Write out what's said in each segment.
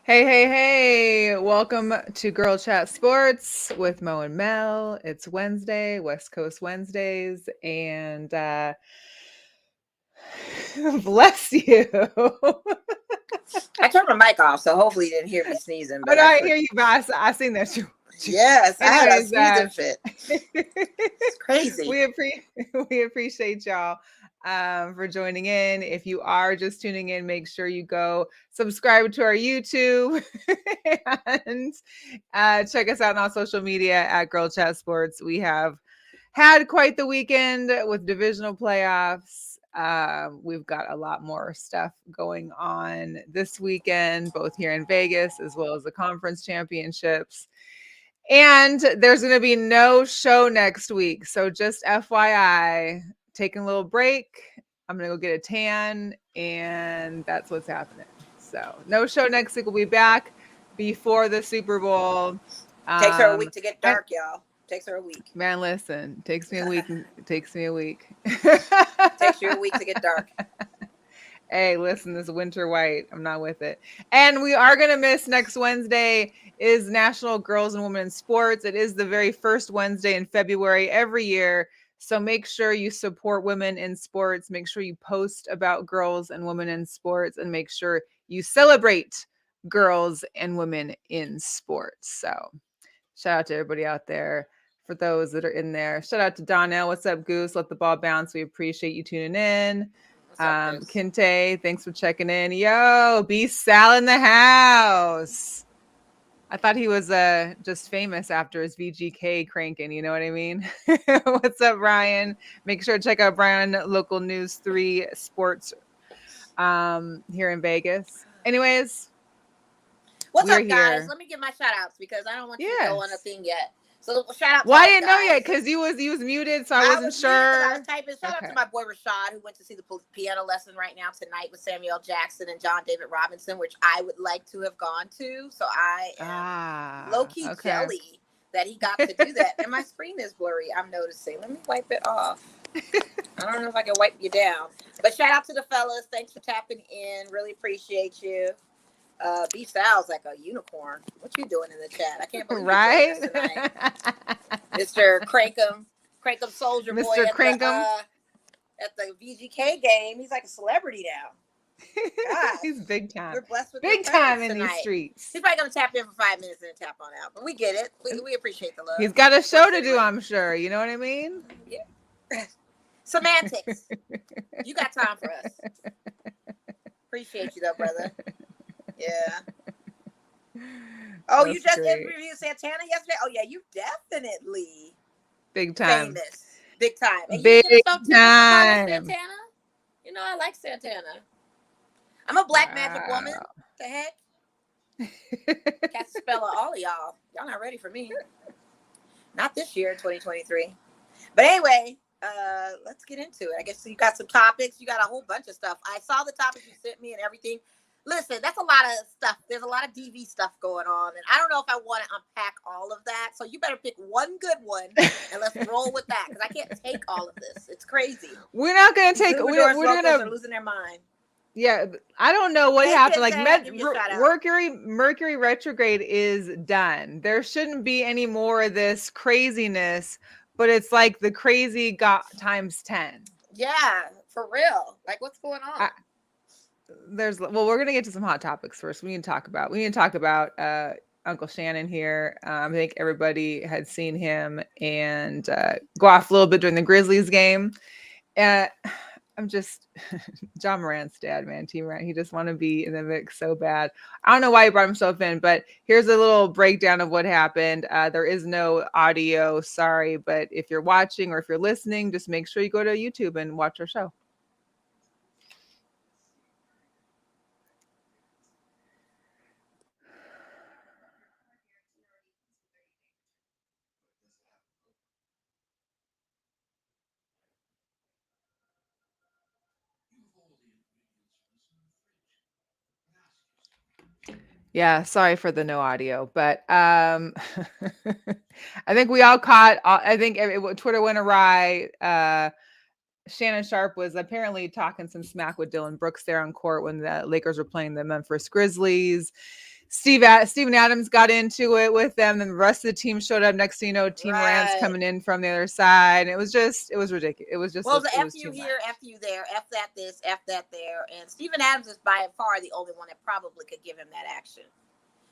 Hey. Welcome to Girl Chat Sports with Mo and Mel. It's Wednesday, West Coast Wednesdays, and bless you. Oh, I turned my mic off, so hopefully you didn't hear me sneezing. no, But I hear you, but I seen that you. yes, I had a Anyways, sneezing fit. It's crazy. we appreciate y'all for joining in. If you are just tuning in, make sure you go subscribe to our YouTube and check us out on social media at Girl Chat Sports. We have had quite the weekend with divisional playoffs. We've got a lot more stuff going on this weekend, both here in Vegas as well as the conference championships. And there's going to be no show next week. So just FYI, taking a little break. I'm going to go get a tan, and that's what's happening. So no show next week. We'll be back before the Super Bowl. Takes her a week to get dark, y'all. Takes her a week. Man, listen, takes me a week. Takes me a week. Takes you a week to get dark. Hey, listen, this winter white, I'm not with it. And we are going to miss next Wednesday is National Girls and Women in Sports. It is the very first Wednesday in February every year. So make sure you support women in sports. Make sure you post about girls and women in sports, and make sure you celebrate girls and women in sports. So shout out to everybody out there. For those that are in there, shout out to Donnell. What's up, Goose? Let the ball bounce. We appreciate you tuning in. Kente, thanks for checking in. Yo, B Sal in the house. I thought he was just famous after his VGK cranking, you know what I mean? What's up, Brian? Make sure to check out Brian Local News 3 Sports here in Vegas. Anyways, what's up, guys? Let me give my shout outs because I don't want you to go on a thing yet. So shout out. Well, I didn't know yet because you was muted, so I wasn't sure. I was typing. Shout out to my boy Rashad, who went to see the piano lesson right now tonight with Samuel Jackson and John David Robinson, which I would like to have gone to. So I am low-key jelly that he got to do that. And my screen is blurry, I'm noticing. Let me wipe it off. I don't know if I can wipe you down. But shout out to the fellas. Thanks for tapping in. Really appreciate you. B Sal's like a unicorn. What you doing in the chat? I can't believe you're doing this tonight. Mr. Crankum Soldier Boy at the VGK game. He's like a celebrity now. God, he's big time. We're blessed with big time in these streets. He's probably gonna tap in for 5 minutes and then tap on out. But we get it. We appreciate the love. He's got a show to do, I'm sure. You know what I mean? Yeah. Semantics. You got time for us. Appreciate you though, brother. Yeah. Oh, that's you just interviewed Santana yesterday? Oh, yeah, you definitely big time. Famous. Big time. And big you time. Santana? You know, I like Santana. I'm a black magic woman. What the heck? Can't spell all of y'all. Y'all not ready for me. Not this year, 2023. But anyway, let's get into it. I guess you got some topics. You got a whole bunch of stuff. I saw the topics you sent me and everything. Listen, that's a lot of stuff. There's a lot of DV stuff going on. And I don't know if I want to unpack all of that. So you better pick one good one and let's roll with that. Because I can't take all of this. It's crazy. We're not going to take... We're going to... losing their mind. Yeah, I don't know what happened. Like Mercury Retrograde is done. There shouldn't be any more of this craziness. But it's like the crazy got times 10. Yeah, for real. Like what's going on? We're gonna get to some hot topics first. We need to talk about Uncle Shannon here. I think everybody had seen him and go off a little bit during the Grizzlies game. I'm just John Morant's dad, man. T. Morant. He just want to be in the mix so bad. I don't know why he brought himself in, but here's a little breakdown of what happened. There is no audio, sorry, but if you're watching or if you're listening, just make sure you go to YouTube and watch our show. Yeah, sorry for the no audio, but I think we all caught. I think Twitter went awry. Shannon Sharp was apparently talking some smack with Dylan Brooks there on court when the Lakers were playing the Memphis Grizzlies. Steven Adams got into it with them, and the rest of the team showed up. Next thing you know, Team Moran's coming in from the other side. It was ridiculous. It was just it was you here, F you there, F that this, F that there. And Steven Adams is by far the only one that probably could give him that action.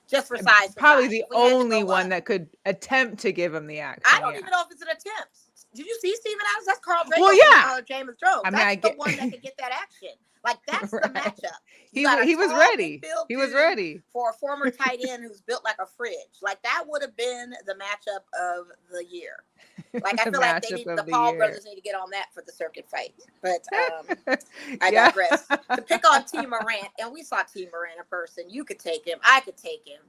Just for size. Probably the only one that could attempt to give him the action. I don't even know if it's an attempt. Did you see Steven Adams? That's Carl Draco. Well, yeah. James Jones. That's the one that could get that action. Like, that's the matchup. He was ready. He was ready. For a former tight end who's built like a fridge. Like, that would have been the matchup of the year. Like, I feel like the Paul brothers need to get on that for the circuit fight. But I digress. To pick on T. Morant, and we saw T. Morant in person. You could take him. I could take him.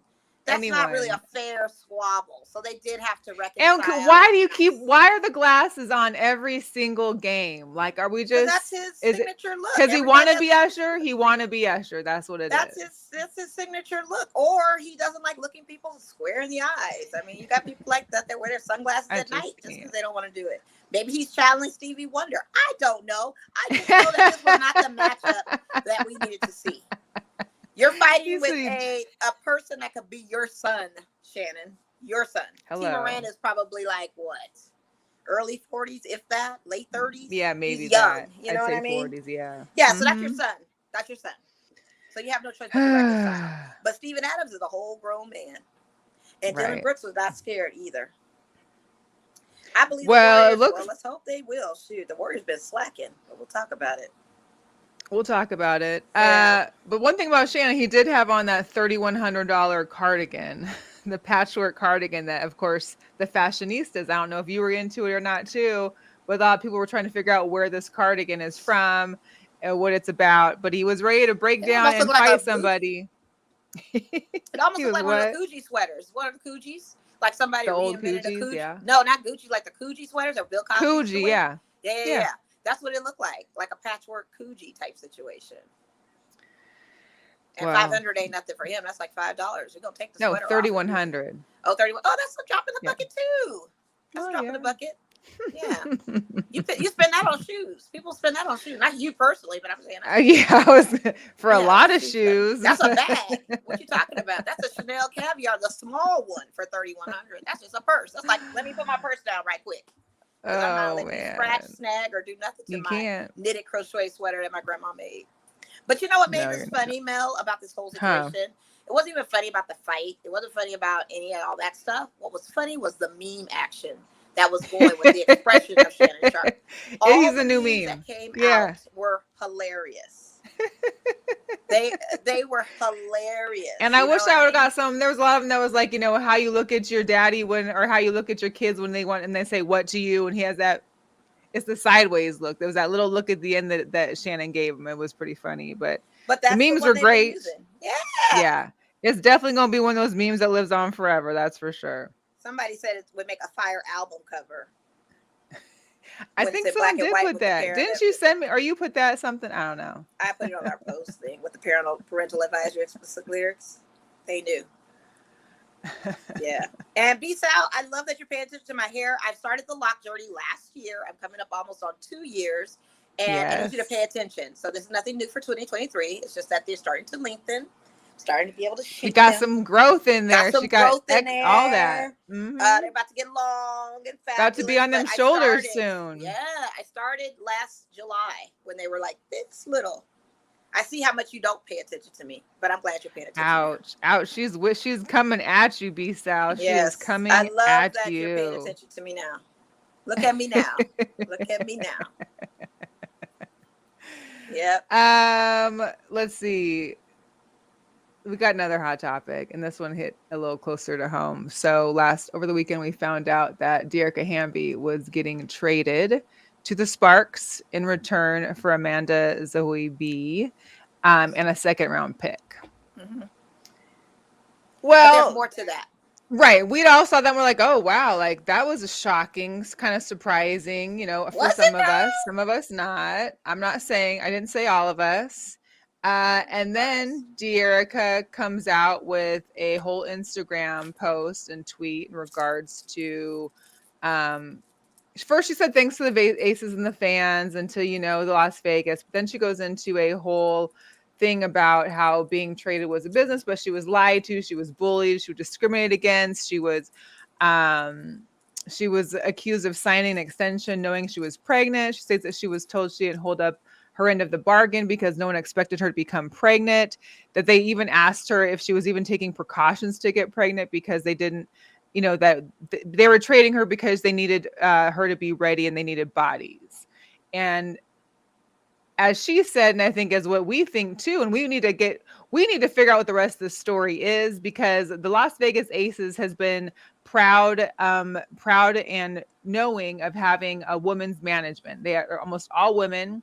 That's not really a fair squabble. So they did have to reconcile. And why are the glasses on every single game? Like, are we just, that's his signature look. Because he want to be Usher? He want to be Usher. That's what that's his signature look. Or he doesn't like looking people square in the eyes. I mean, you got people like that wear their sunglasses at night just because they don't want to do it. Maybe he's challenging Stevie Wonder. I don't know. I just know that this was not the matchup that we needed to see. You're fighting with a person that could be your son, Shannon. Your son. Hello. T. Moran is probably like what? Early 40s, if that, late 30s. Yeah, maybe. He's young. You know what I mean? 40s, yeah. Yeah, so that's your son. That's your son. So you have no choice but to reconcile. But Steven Adams is a whole grown man. And Dylan Brooks was not scared either. I believe the Warriors, let's hope they will. Shoot, the Warriors been slacking, but we'll talk about it. We'll talk about it. But one thing about Shannon, he did have on that $3,100 cardigan, the patchwork cardigan that, of course, the fashionistas, I don't know if you were into it or not too, but a lot of people were trying to figure out where this cardigan is from and what it's about. But he was ready to break down and fight somebody. It almost looked like one of the Coogee sweaters. One of the Coogees. Like somebody reinvented a Coogee. Yeah. No, not Gucci, like the Coogee sweaters or Bill Cosby. Coogee, yeah. Yeah. That's what it looked like a patchwork Coogee type situation. And $500 ain't nothing for him. That's like $5. You're gonna take the sweater. No, $3,100. Oh, 31. Oh, that's a drop in the bucket too. That's a drop in the bucket. Yeah, you spend that on shoes. People spend that on shoes. Not you personally, but I'm saying. I was for a lot of shoes. That's a bag. What you talking about? That's a Chanel Caviar, the small one for $3,100. That's just a purse. That's like, let me put my purse down right quick. I'm not letting you scratch, snag, or do nothing to my knitted crochet sweater that my grandma made. But you know what made this funny, Mel, about this whole situation? It wasn't even funny about the fight. It wasn't funny about any of all that stuff. What was funny was the meme action that was going with the expression of Shannon Sharpe. All He's a new meme that came out were hilarious. They were hilarious. And I wish I would have got some. There was a lot of them that was like, how you look at your daddy or how you look at your kids when they want, and they say, what to you? And he has that, it's the sideways look. There was that little look at the end that Shannon gave him. It was pretty funny, but the memes were great. Yeah. It's definitely going to be one of those memes that lives on forever. That's for sure. Somebody said it would make a fire album cover. I think someone did put that. Didn't you send me, or you put that something? I don't know. I put it on our post thing with the parental advisory explicit lyrics. They knew. Yeah. And B-Sal, I love that you're paying attention to my hair. I started the lock journey last year. I'm coming up almost on 2 years. And I need you to pay attention. So this is nothing new for 2023. It's just that they're starting to lengthen. Starting to be able to shape. She got some growth in there. She got all that. Mm-hmm. They're about to get long and fast. About to be on them shoulders soon. Yeah, I started last July when they were like this little. I see how much you don't pay attention to me, but I'm glad you're paying attention. Ouch! She's coming at you, B-Sal. She is coming at you. I love that you're paying attention to me now. Look at me now. Look at me now. Yep. Let's see. We got another hot topic, and this one hit a little closer to home. So over the weekend, we found out that Dearica Hamby was getting traded to the Sparks in return for Amanda Zoe B and a second-round pick. Mm-hmm. Well, there's more to that. Right. We all saw that and we're like, oh, wow, like that was shocking, kind of surprising, for some of us. Some of us not. I didn't say all of us. And then Dearica comes out with a whole Instagram post and tweet in regards to, first she said thanks to the Aces and the fans until, the Las Vegas. But then she goes into a whole thing about how being traded was a business, but she was lied to, she was bullied, she was discriminated against, she was accused of signing an extension knowing she was pregnant. She states that she was told she didn't hold up her end of the bargain because no one expected her to become pregnant, that they even asked her if she was even taking precautions to get pregnant because they didn't, that they were trading her because they needed her to be ready and they needed bodies. And as she said, and I think as what we think too, and we need to figure out what the rest of the story is, because the Las Vegas Aces has been proud and knowing of having a women's management. They are almost all women.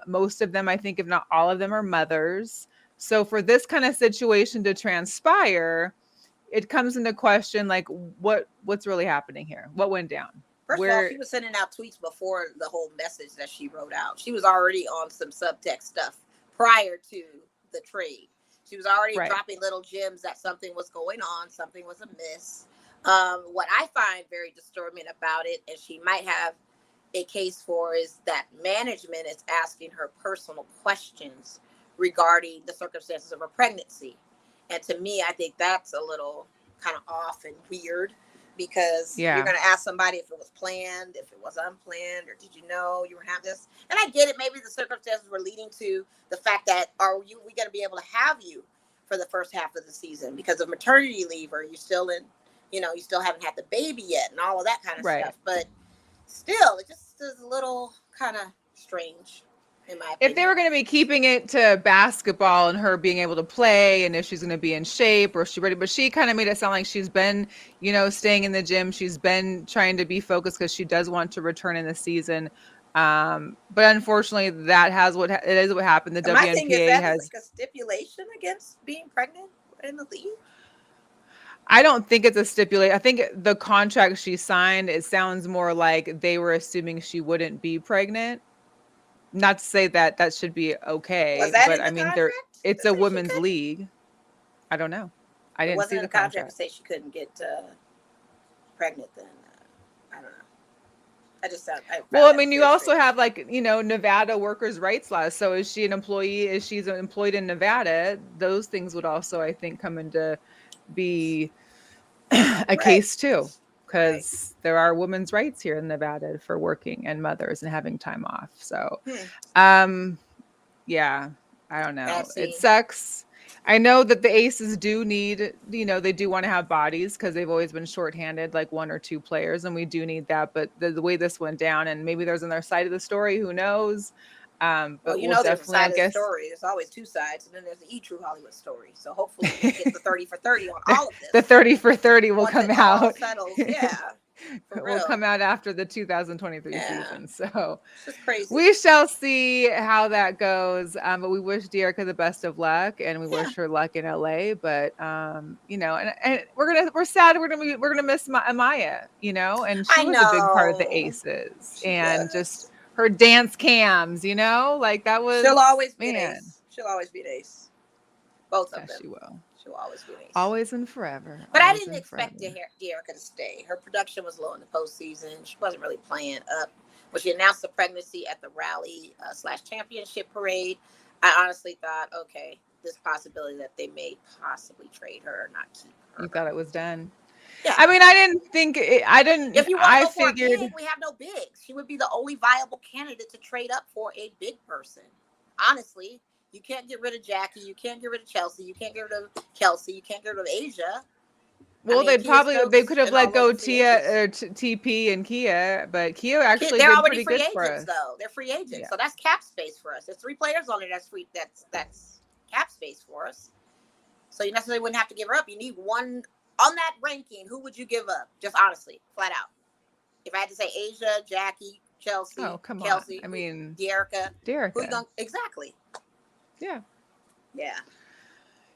Most of them, I think, if not all of them, are mothers. So for this kind of situation to transpire, it comes into question, like, what's really happening here? What went down? First of all, she was sending out tweets before the whole message that she wrote out. She was already on some subtext stuff prior to the trade. She was already dropping little gems that something was going on, something was amiss. What I find very disturbing about it, and she might have a case for, is that management is asking her personal questions regarding the circumstances of her pregnancy. And to me, I think that's a little kind of off and weird, because you're going to ask somebody if it was planned, if it was unplanned, or did you know you were having this? And I get it. Maybe the circumstances were leading to the fact that, we going to be able to have you for the first half of the season because of maternity leave, or you still in, you still haven't had the baby yet and all of that kind of stuff. But still, it just is a little kind of strange, in my opinion. If they were going to be keeping it to basketball and her being able to play, and if she's going to be in shape or she's ready, but she kind of made it sound like she's been, staying in the gym. She's been trying to be focused because she does want to return in the season. But unfortunately, it is what happened. The WNBA my thing is, has like a stipulation against being pregnant in the league. I don't think it's a stipulation. I think the contract she signed, it sounds more like they were assuming she wouldn't be pregnant. Not to say that should be okay, but I mean, it's a women's league. I don't know. I didn't see the contract. It wasn't a contract to say she couldn't get pregnant then. I don't know. I just sound. Well, I mean, you also have Nevada workers' rights laws. So is she an employee? Is she's employed in Nevada? Those things would also, I think, come into be a case too, because there are women's rights here in Nevada for working and mothers and having time off. So, yeah, I don't know. It sucks. I know that the Aces do need, they do want to have bodies because they've always been shorthanded, like one or two players, and we do need that. But the way this went down, and maybe there's another side of the story, who knows? But there's a side of the story. There's always two sides, and then there's the true Hollywood story. So hopefully we get the 30 for 30 on all of this. The 30 for 30 will come out. Settles, yeah. Will come out after the 2023 season. So it's crazy. We shall see how that goes. But we wish Dearica the best of luck, and we wish her luck in LA. But and we're sad. We're gonna miss Amaya, and she was a big part of the Aces, and just her dance cams, like that was. She'll always be an ace. She'll always be an ace. Both of them. She will. She'll always be an ace. Always and forever. But I didn't expect Dearica to stay. Her production was low in the postseason. She wasn't really playing up. When she announced the pregnancy at the rally / championship parade, I honestly thought, okay, this possibility that they may possibly trade her or not keep her. You thought it was done. Yeah. I mean, I didn't think it, I didn't. If you want to go for a big, we have no bigs. She would be the only viable candidate to trade up for a big person. Honestly, you can't get rid of Jackie. You can't get rid of Chelsea. You can't get rid of Kelsey. You can't get rid of Asia. Well, they could have let go Tia or TP and Kia, but Kia actually they're did already pretty free good agents, for us. though. They're free agents, so that's cap space for us. There's 3 players on it. That's free. That's cap space for us. So you necessarily wouldn't have to give her up. You need one on that ranking. Who would you give up? Just honestly, flat out. If I had to say Asia, Jackie, Chelsea, Kelsey, I mean, Dearica. Exactly. Yeah. Yeah.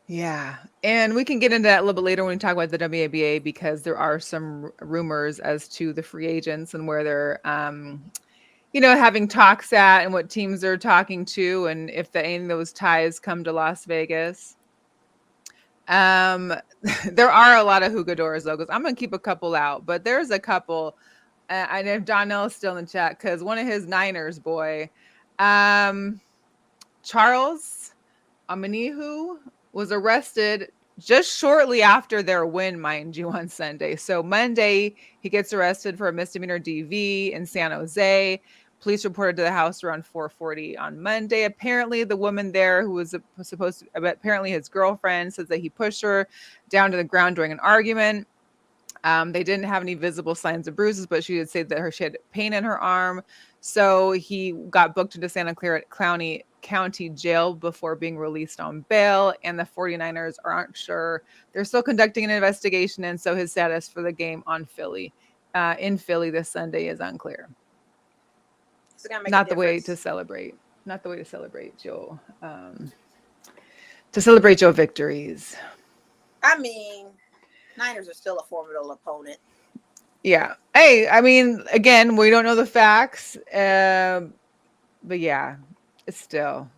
Yeah. And we can get into that a little bit later when we talk about the WNBA, because there are some rumors as to the free agents and where they're, having talks at and what teams they're talking to, and if any of those ties come to Las Vegas. There are a lot of Jugadores Locos. I'm going to keep a couple out, but there's a couple. I know Donnell's still in the chat because one of his Niners boy, Charles Amanihu was arrested just shortly after their win, mind you, on Sunday. So Monday, he gets arrested for a misdemeanor DV in San Jose. Police reported to the house around 4:40 on Monday. Apparently, the woman there, who was supposed to, apparently his girlfriend, says that he pushed her down to the ground during an argument. They didn't have any visible signs of bruises, but she did say that she had pain in her arm. So he got booked into Santa Clara County Jail before being released on bail. And the 49ers aren't sure. They're still conducting an investigation. And so his status for the game in Philly this Sunday is unclear. Not the way to celebrate. Not the way to celebrate Joe. To celebrate Joe victories. I mean, Niners are still a formidable opponent. Yeah. Hey, I mean, again, we don't know the facts. But yeah, it's still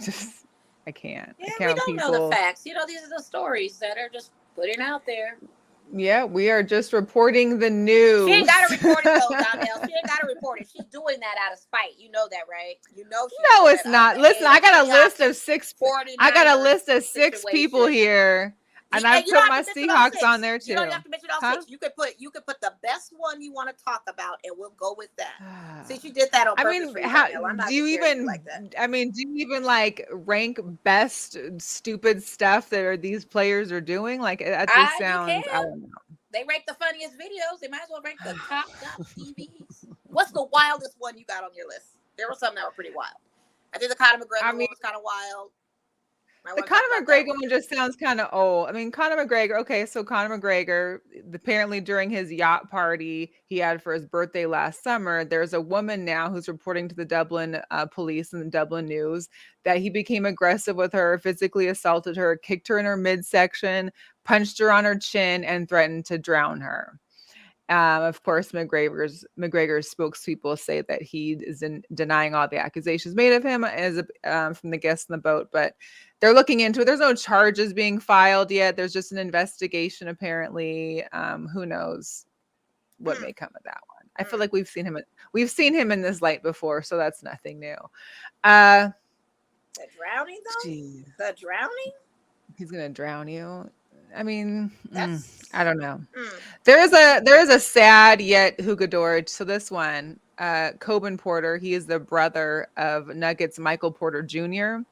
just, I can't. Yeah, I can't we don't know the facts. You know, these are the stories that are just putting out there. Yeah, we are just reporting the news. She ain't got to report it, though, Donnell. She ain't got to report it. She's doing that out of spite. You know that, right? You know she's No, it's not. Listen, I got a list of six. I got a list of six people here. And I put my Seahawks on there too. You don't have to mention all six. You could put the best one you want to talk about, and we'll go with that. See, she did that on purpose. I mean, do you even like that? I mean, do you even like rank best stupid stuff that these players are doing? Like that just sounds. I don't know. They rank the funniest videos. They might as well rank the top TVs. What's the wildest one you got on your list? There were some that were pretty wild. I think the Conor McGregor one was kind of wild. The Conor McGregor one just sounds kind of old. I mean, Conor McGregor. Okay, so Conor McGregor, apparently during his yacht party he had for his birthday last summer, there's a woman now who's reporting to the Dublin police and the Dublin News that he became aggressive with her, physically assaulted her, kicked her in her midsection, punched her on her chin, and threatened to drown her. Of course, McGregor's spokespeople say that he is denying all the accusations made of him as from the guests in the boat, but they're looking into it. There's no charges being filed yet. There's just an investigation, apparently. Who knows what may come of that one? I feel like we've seen him in this light before, so that's nothing new. The drowning, though? Geez. The drowning? He's gonna drown you. I mean, I don't know. There is a sad yet Jugador. So this one, Coben Porter, he is the brother of Nuggets Michael Porter Jr.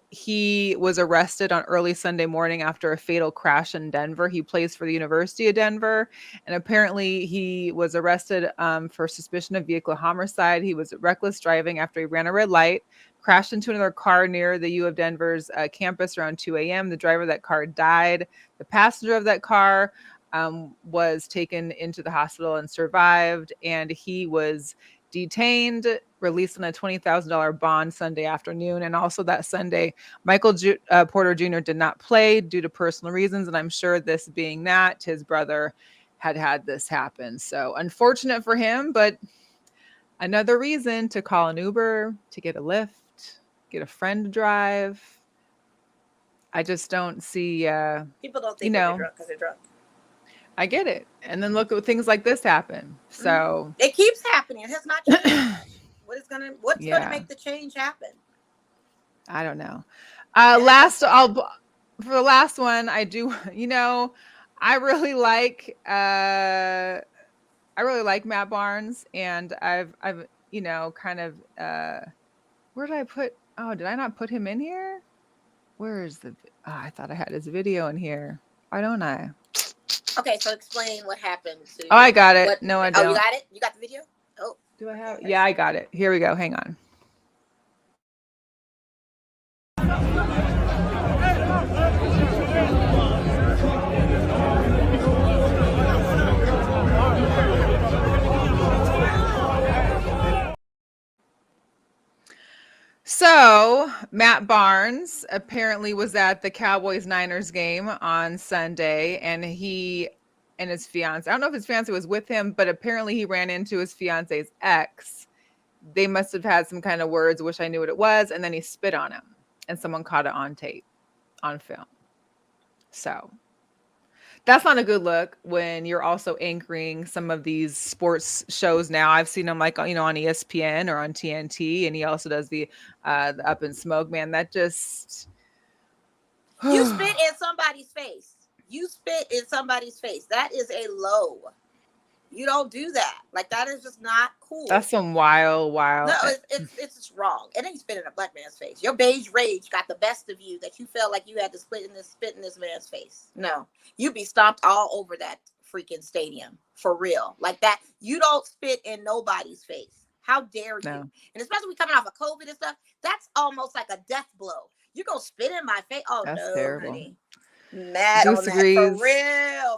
He was arrested on early Sunday morning after a fatal crash in Denver. He plays for the University of Denver, and apparently he was arrested for suspicion of vehicle homicide. He was reckless driving after he ran a red light, crashed into another car near the U of Denver's campus around 2 a.m. The driver of that car died. The passenger of that car was taken into the hospital and survived, and he was detained, released on a $20,000 bond Sunday afternoon. And also that Sunday, Michael Porter Jr. did not play due to personal reasons. And I'm sure this being that his brother had this happen. So unfortunate for him, but another reason to call an Uber, to get a Lyft, get a friend to drive. I just don't see people don't think they're drunk because they're drunk. I get it. And then look at things like this happen. So it keeps happening. It has not changed. What's gonna make the change happen? I don't know. For the last one, I do, I really like Matt Barnes, and I've kind of where did I put did I not put him in here? Where is I thought I had his video in here. Why don't I? Okay, so explain what happened to you. I got it. No, I don't. Oh, you got it? You got the video? Oh. Do I have it? Yeah, I got it. Here we go. Hang on. So Matt Barnes apparently was at the Cowboys-Niners game on Sunday, and he and his fiance, I don't know if his fiance was with him, but apparently he ran into his fiance's ex. They must have had some kind of words, wish I knew what it was, and then he spit on him, and someone caught it on tape, on film. So That's not a good look when you're also anchoring some of these sports shows now. I've seen him like, you know, on ESPN or on TNT, and he also does the Up in Smoke. Man, that just you spit in somebody's face. You spit in somebody's face. That is a low. You don't do that. Like, that is just not cool. That's some wild. No, it's just wrong. It ain't spit in a black man's face. Your beige rage got the best of you that you felt like you had to spit in this man's face. No, you be stomped all over that freaking stadium for real. Like that. You don't spit in nobody's face. How dare you? No. And especially we coming off of COVID and stuff. That's almost like a death blow. You gonna spit in my face? Oh, that's no, terrible. Honey. Mad on that.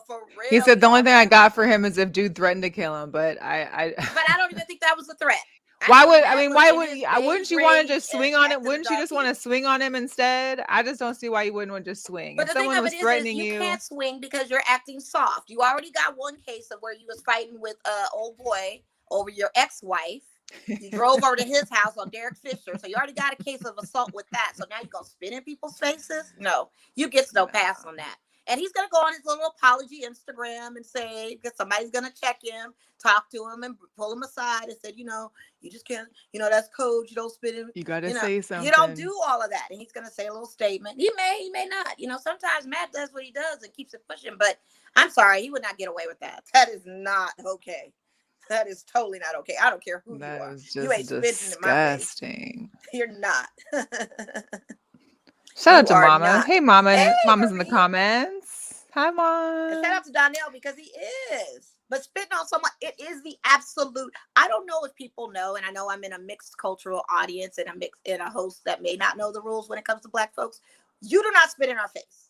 For real. He said the only thing I got for him is if dude threatened to kill him, but I don't even think that was a threat. Wouldn't you want to just swing on it? Wouldn't you just want to swing on him instead? I just don't see why you wouldn't want to just swing. But if someone was threatening you can't swing because you're acting soft. You already got one case of where you was fighting with old boy over your ex-wife. You drove over to his house on Derek Fisher, so you already got a case of assault with that. So now you're gonna spit in people's faces? No, you get no pass on that. And he's gonna go on his little apology Instagram and say because somebody's gonna check him, talk to him, and pull him aside and said, you know, you just can't, you know, that's code. You don't spit in. You gotta say something. You don't do all of that. And he's gonna say a little statement. He may not. You know, sometimes Matt does what he does and keeps it pushing. But I'm sorry, he would not get away with that. That is not okay. That is totally not okay. I don't care who that you are. Is just you ain't disgusting. You're not. Shout out to Mama. Not. Hey, Mama. Hey, Mama's in the comments. Hi, Mom. And shout out to Donnell because he is. But spitting on someone, it is the absolute. I don't know if people know, and I know I'm in a mixed cultural audience and a host that may not know the rules when it comes to Black folks. You do not spit in our face.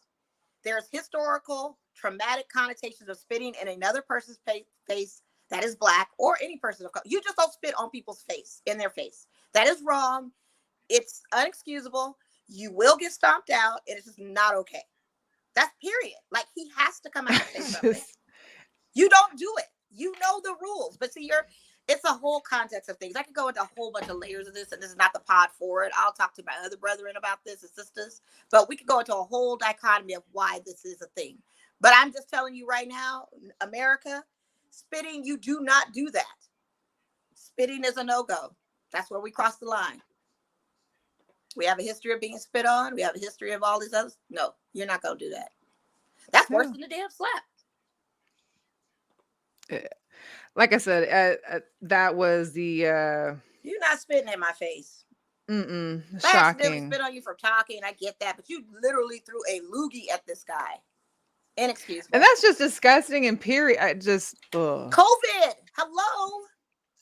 There's historical, traumatic connotations of spitting in another person's face that is Black or any person of color. You just don't spit on people's face, in their face. That is wrong. It's unexcusable. You will get stomped out. And it's just not okay. That's period. Like, he has to come out and say something. You don't do it. You know the rules. But see, it's a whole context of things. I could go into a whole bunch of layers of this, and this is not the pod for it. I'll talk to my other brethren about this and sisters. But we could go into a whole dichotomy of why this is a thing. But I'm just telling you right now, America, spitting, you do not do that. Spitting is a no-go. That's where we cross the line. We have a history of being spit on. We have a history of all these others. No, you're not going to do that. That's worse than the damn slap. Like I said, that was the... You're not spitting in my face. Shocking. I accidentally spit on you for talking. I get that. But you literally threw a loogie at this guy. Inexcusable. And that's just disgusting and period. I just COVID. Hello.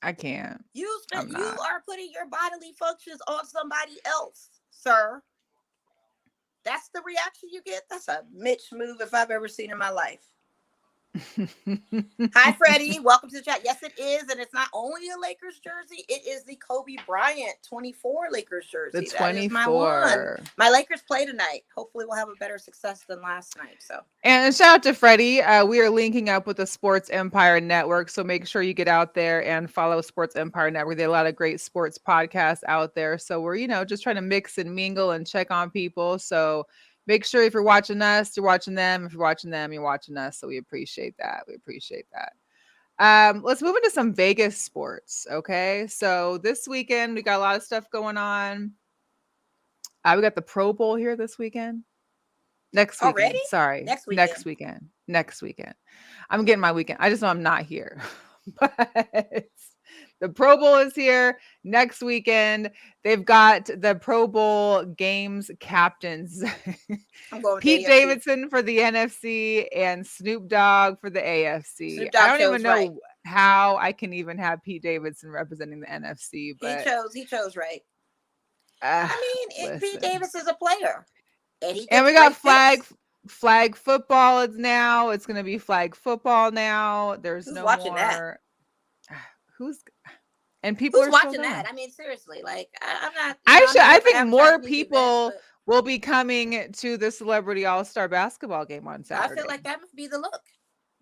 I can't. You are putting your bodily functions on somebody else, sir. That's the reaction you get. That's a Mitch move if I've ever seen in my life. Hi, Freddie. Welcome to the chat. Yes, it is. And it's not only a Lakers jersey. It is the Kobe Bryant 24 Lakers jersey. The 24. My Lakers play tonight. Hopefully we'll have a better success than last night. So. And shout out to Freddie. We are linking up with the Sports Empire Network. So make sure you get out there and follow Sports Empire Network. There are a lot of great sports podcasts out there. So we're, just trying to mix and mingle and check on people. So make sure if you're watching us, you're watching them. If you're watching them, you're watching us. So we appreciate that. Let's move into some Vegas sports. Okay. So this weekend, we got a lot of stuff going on. We got the Pro Bowl here this weekend. Next weekend. Already? Sorry. Next weekend. I'm getting my weekend. I just know I'm not here. But the Pro Bowl is here next weekend. They've got the Pro Bowl games captains. Pete Davidson for the NFC and Snoop Dogg for the AFC. I don't even know how I can even have Pete Davidson representing the NFC. But he chose right. Pete Davis is a player. And we got flag football now. It's going to be flag football now. There's no watching more. And people are watching that. I mean, seriously, like I'm not. I think more people will be coming to the Celebrity All-Star basketball game on Saturday. I feel like that must be the look.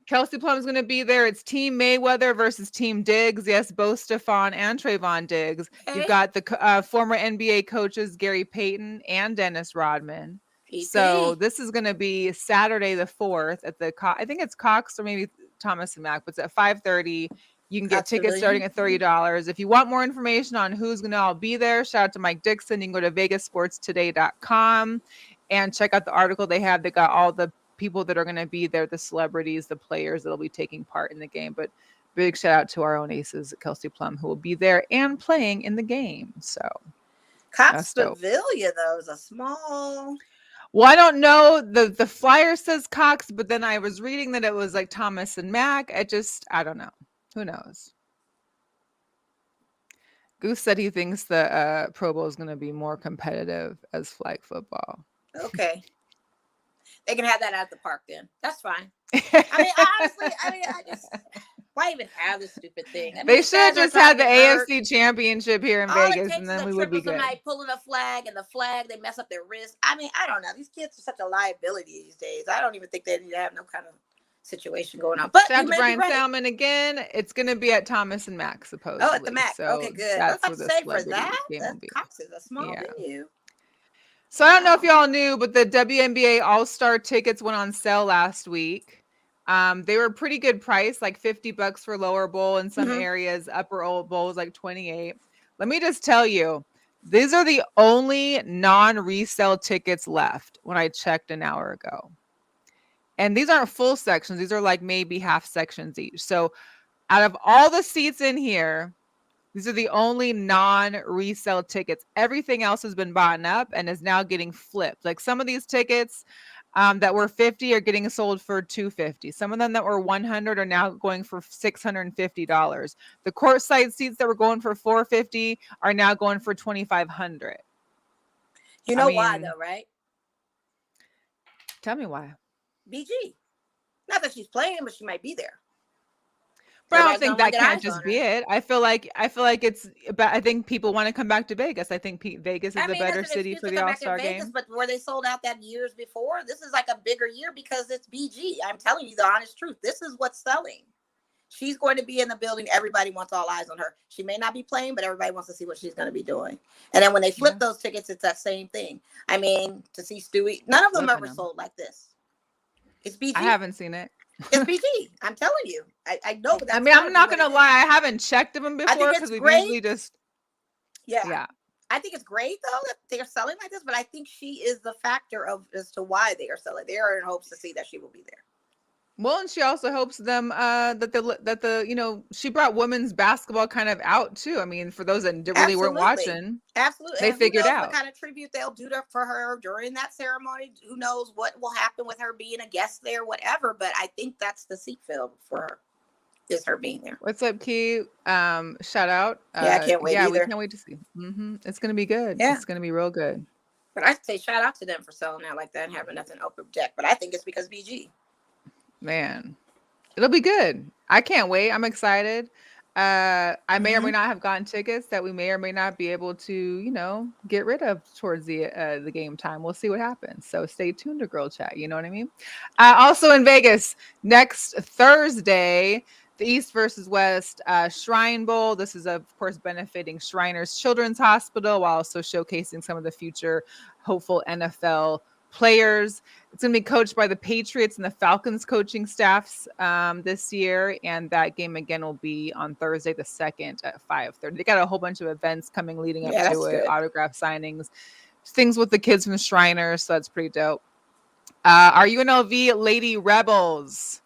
Kelsey Plum is going to be there. It's Team Mayweather versus Team Diggs. Yes, both Stephon and Trayvon Diggs. Okay. You've got the former NBA coaches Gary Payton and Dennis Rodman. So this is going to be Saturday the 4th at the I think it's Cox or maybe Thomas and Mack, but it's at 5:30. You can get tickets starting at $30. If you want more information on who's going to all be there, shout out to Mike Dixon. You can go to vegasportstoday.com and check out the article they have. They got all the people that are going to be there, the celebrities, the players that'll be taking part in the game. But big shout out to our own aces, Kelsey Plum, who will be there and playing in the game. So Cox Pavilion, though, is a small. Well, I don't know. The flyer says Cox, but then I was reading that it was like Thomas and Mack. I don't know. Who knows? Goose said he thinks the Pro Bowl is going to be more competitive as flag football. Okay. They can have that at the park then. That's fine. I mean, honestly, why even have this stupid thing? I mean, they should have just had the AFC Championship here in Vegas, and then we would be good. Somebody pulling a flag, and the flag, they mess up their wrist. I mean, I don't know. These kids are such a liability these days. I don't even think they need to have no kind of situation going on. But shout out to Brian Salmon again. It's going to be at Thomas and Mack, supposedly. Oh, at the Mack. So okay, good. That's where the celebrity game will be. Cox is a small venue. So I don't know if y'all knew, but the WNBA All-Star tickets went on sale last week. They were a pretty good price, like $50 for lower bowl in some areas. Upper bowl was like $28. Let me just tell you, these are the only non-resale tickets left when I checked an hour ago. And these aren't full sections. These are like maybe half sections each. So out of all the seats in here, these are the only non-resale tickets. Everything else has been bought up and is now getting flipped. Like some of these tickets that were $50 are getting sold for $250. Some of them that were $100 are now going for $650. The courtside seats that were going for $450 are now going for $2,500. You know why though, right? Tell me why. BG. Not that she's playing, but she might be there. But I don't think that can't just be it. I feel like it's about, I think people want to come back to Vegas. I think Vegas is a better city for the All-Star game. But where they sold out that years before, this is like a bigger year because it's BG. I'm telling you the honest truth. This is what's selling. She's going to be in the building. Everybody wants all eyes on her. She may not be playing, but everybody wants to see what she's going to be doing. And then when they flip those tickets, it's that same thing. I mean, to see Stewie, none of them ever sold like this. It's BG. I haven't seen it. It's BG. I'm telling you. I know. I mean, I'm not gonna lie. I haven't checked them before because we usually just. Yeah. I think it's great though that they're selling like this, but I think she is the factor as to why they are selling. They are in hopes to see that she will be there. Well, and she also hopes them that she brought women's basketball kind of out too. I mean, for those that really weren't watching, absolutely, they figured out what kind of tribute they'll do for her during that ceremony. Who knows what will happen with her being a guest there, whatever. But I think that's the seat fill for her. Is her being there. What's up, Key? Shout out. I can't wait. We can't wait to see. It's gonna be good. Yeah. It's gonna be real good. But I say shout out to them for selling out like that and having nothing open deck. But I think it's because BG. Man, it'll be good. I can't wait. I'm excited. I may or may not have gotten tickets that we may or may not be able to, get rid of towards the game time. We'll see what happens. So stay tuned to Girl Chat. You know what I mean? Also in Vegas next Thursday, the East versus West Shrine Bowl. This is, of course, benefiting Shriners Children's Hospital while also showcasing some of the future hopeful NFL players. It's going to be coached by the Patriots and the Falcons coaching staffs this year. And that game again will be on Thursday the 2nd at 5:30. They got a whole bunch of events coming leading up to it, autograph signings, things with the kids from the Shriners. So that's pretty dope. Our UNLV Lady Rebels,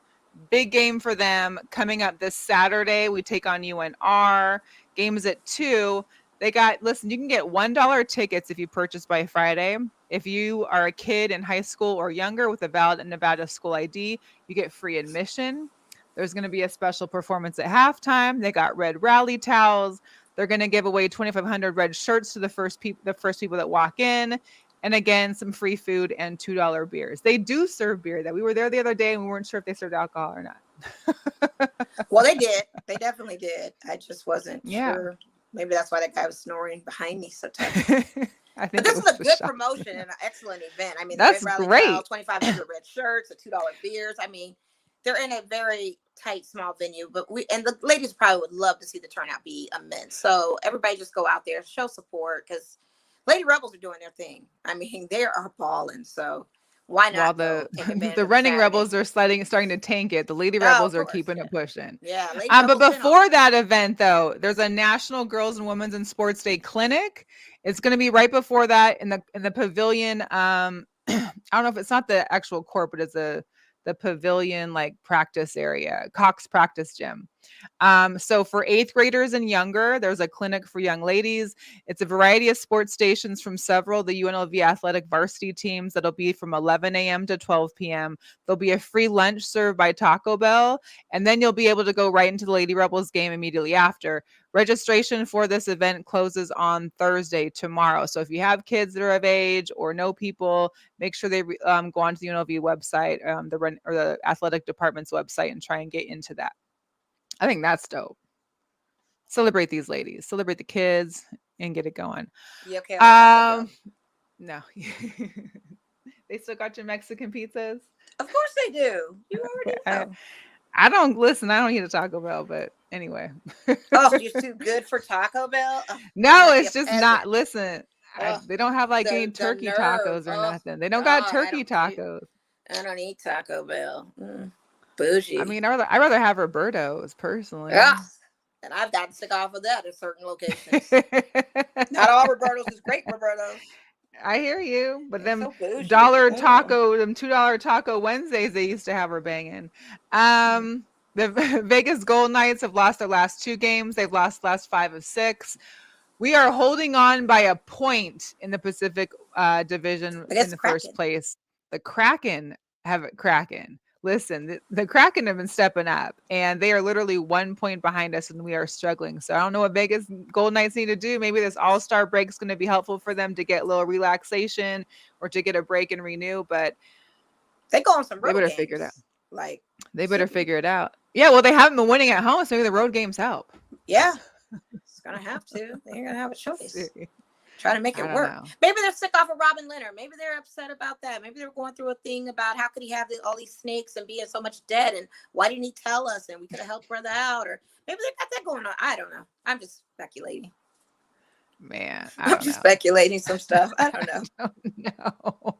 big game for them coming up this Saturday. We take on UNR. Game is at 2. You can get $1 tickets if you purchase by Friday. If you are a kid in high school or younger with a valid Nevada school ID, you get free admission. There's going to be a special performance at halftime. They got red rally towels. They're going to give away 2,500 red shirts to the first people that walk in. And again, some free food and $2 beers. They do serve beer. That we were there the other day and we weren't sure if they served alcohol or not. Well, they did. They definitely did. I just wasn't sure. Maybe that's why that guy was snoring behind me so tight. I think but this is a good promotion and an excellent event. I mean, that's great. 2,500 red shirts, the $2 beers. I mean, they're in a very tight, small venue. But the ladies probably would love to see the turnout be immense. So everybody just go out there, show support, because Lady Rebels are doing their thing. I mean, they are balling. So why not take advantage the of running Saturday. Rebels are starting to tank it. The Lady Rebels are keeping it pushing. Yeah. Lady But before that event, though, there's a National Girls and Women's in Sports Day clinic. It's going to be right before that in the pavilion. I don't know if it's not the actual court, but it's the pavilion like practice area, Cox practice gym. So for 8th graders and younger, there's a clinic for young ladies. It's a variety of sports stations from several of the UNLV athletic varsity teams that'll be from 11 a.m. to 12 p.m. There'll be a free lunch served by Taco Bell, and then you'll be able to go right into the Lady Rebels game immediately after. Registration for this event closes on Thursday, tomorrow. So if you have kids that are of age or know people, make sure they go onto the UNLV website, the athletic department's website, and try and get into that. I think that's dope. Celebrate these ladies, celebrate the kids, and get it going. You okay? No. They still got your Mexican pizzas? Of course they do. You already know. I don't eat a Taco Bell, but anyway. Oh, you're too good for Taco Bell? Oh, no, it's just not. Listen, they don't have like any turkey tacos or nothing. They don't got turkey tacos. I don't eat Taco Bell. Bougie. I mean, I'd rather have Roberto's personally. Yeah. And I've gotten sick off of that at certain locations. Not all Roberto's is great Roberto's. I hear you, but them taco, them $2 Taco Wednesdays they used to have were banging. The Vegas Golden Knights have lost their last 2 games. They've lost the last 5 of 6. We are holding on by a point in the Pacific Division in the first place. The Kraken have it cracking. Listen, the Kraken have been stepping up, and they are literally 1 point behind us, and we are struggling. So I don't know what Vegas Golden Knights need to do. Maybe this All-Star break is going to be helpful for them to get a little relaxation or to get a break and renew. But they go on some road They better games. figure it out. Like they better figure it out. Yeah, well, they haven't been winning at home, so maybe the road games help. Yeah, it's gonna have to. They're gonna have a choice. Try to make it work. Maybe they're sick off of Robin Leonard. Maybe they're upset about that. Maybe they're going through a thing about how could he have all these snakes and be in so much debt, and why didn't he tell us, and we could have helped brother out, or maybe they got that going on. I don't know. I'm just speculating. Man, I'm just speculating some stuff. I don't know. No.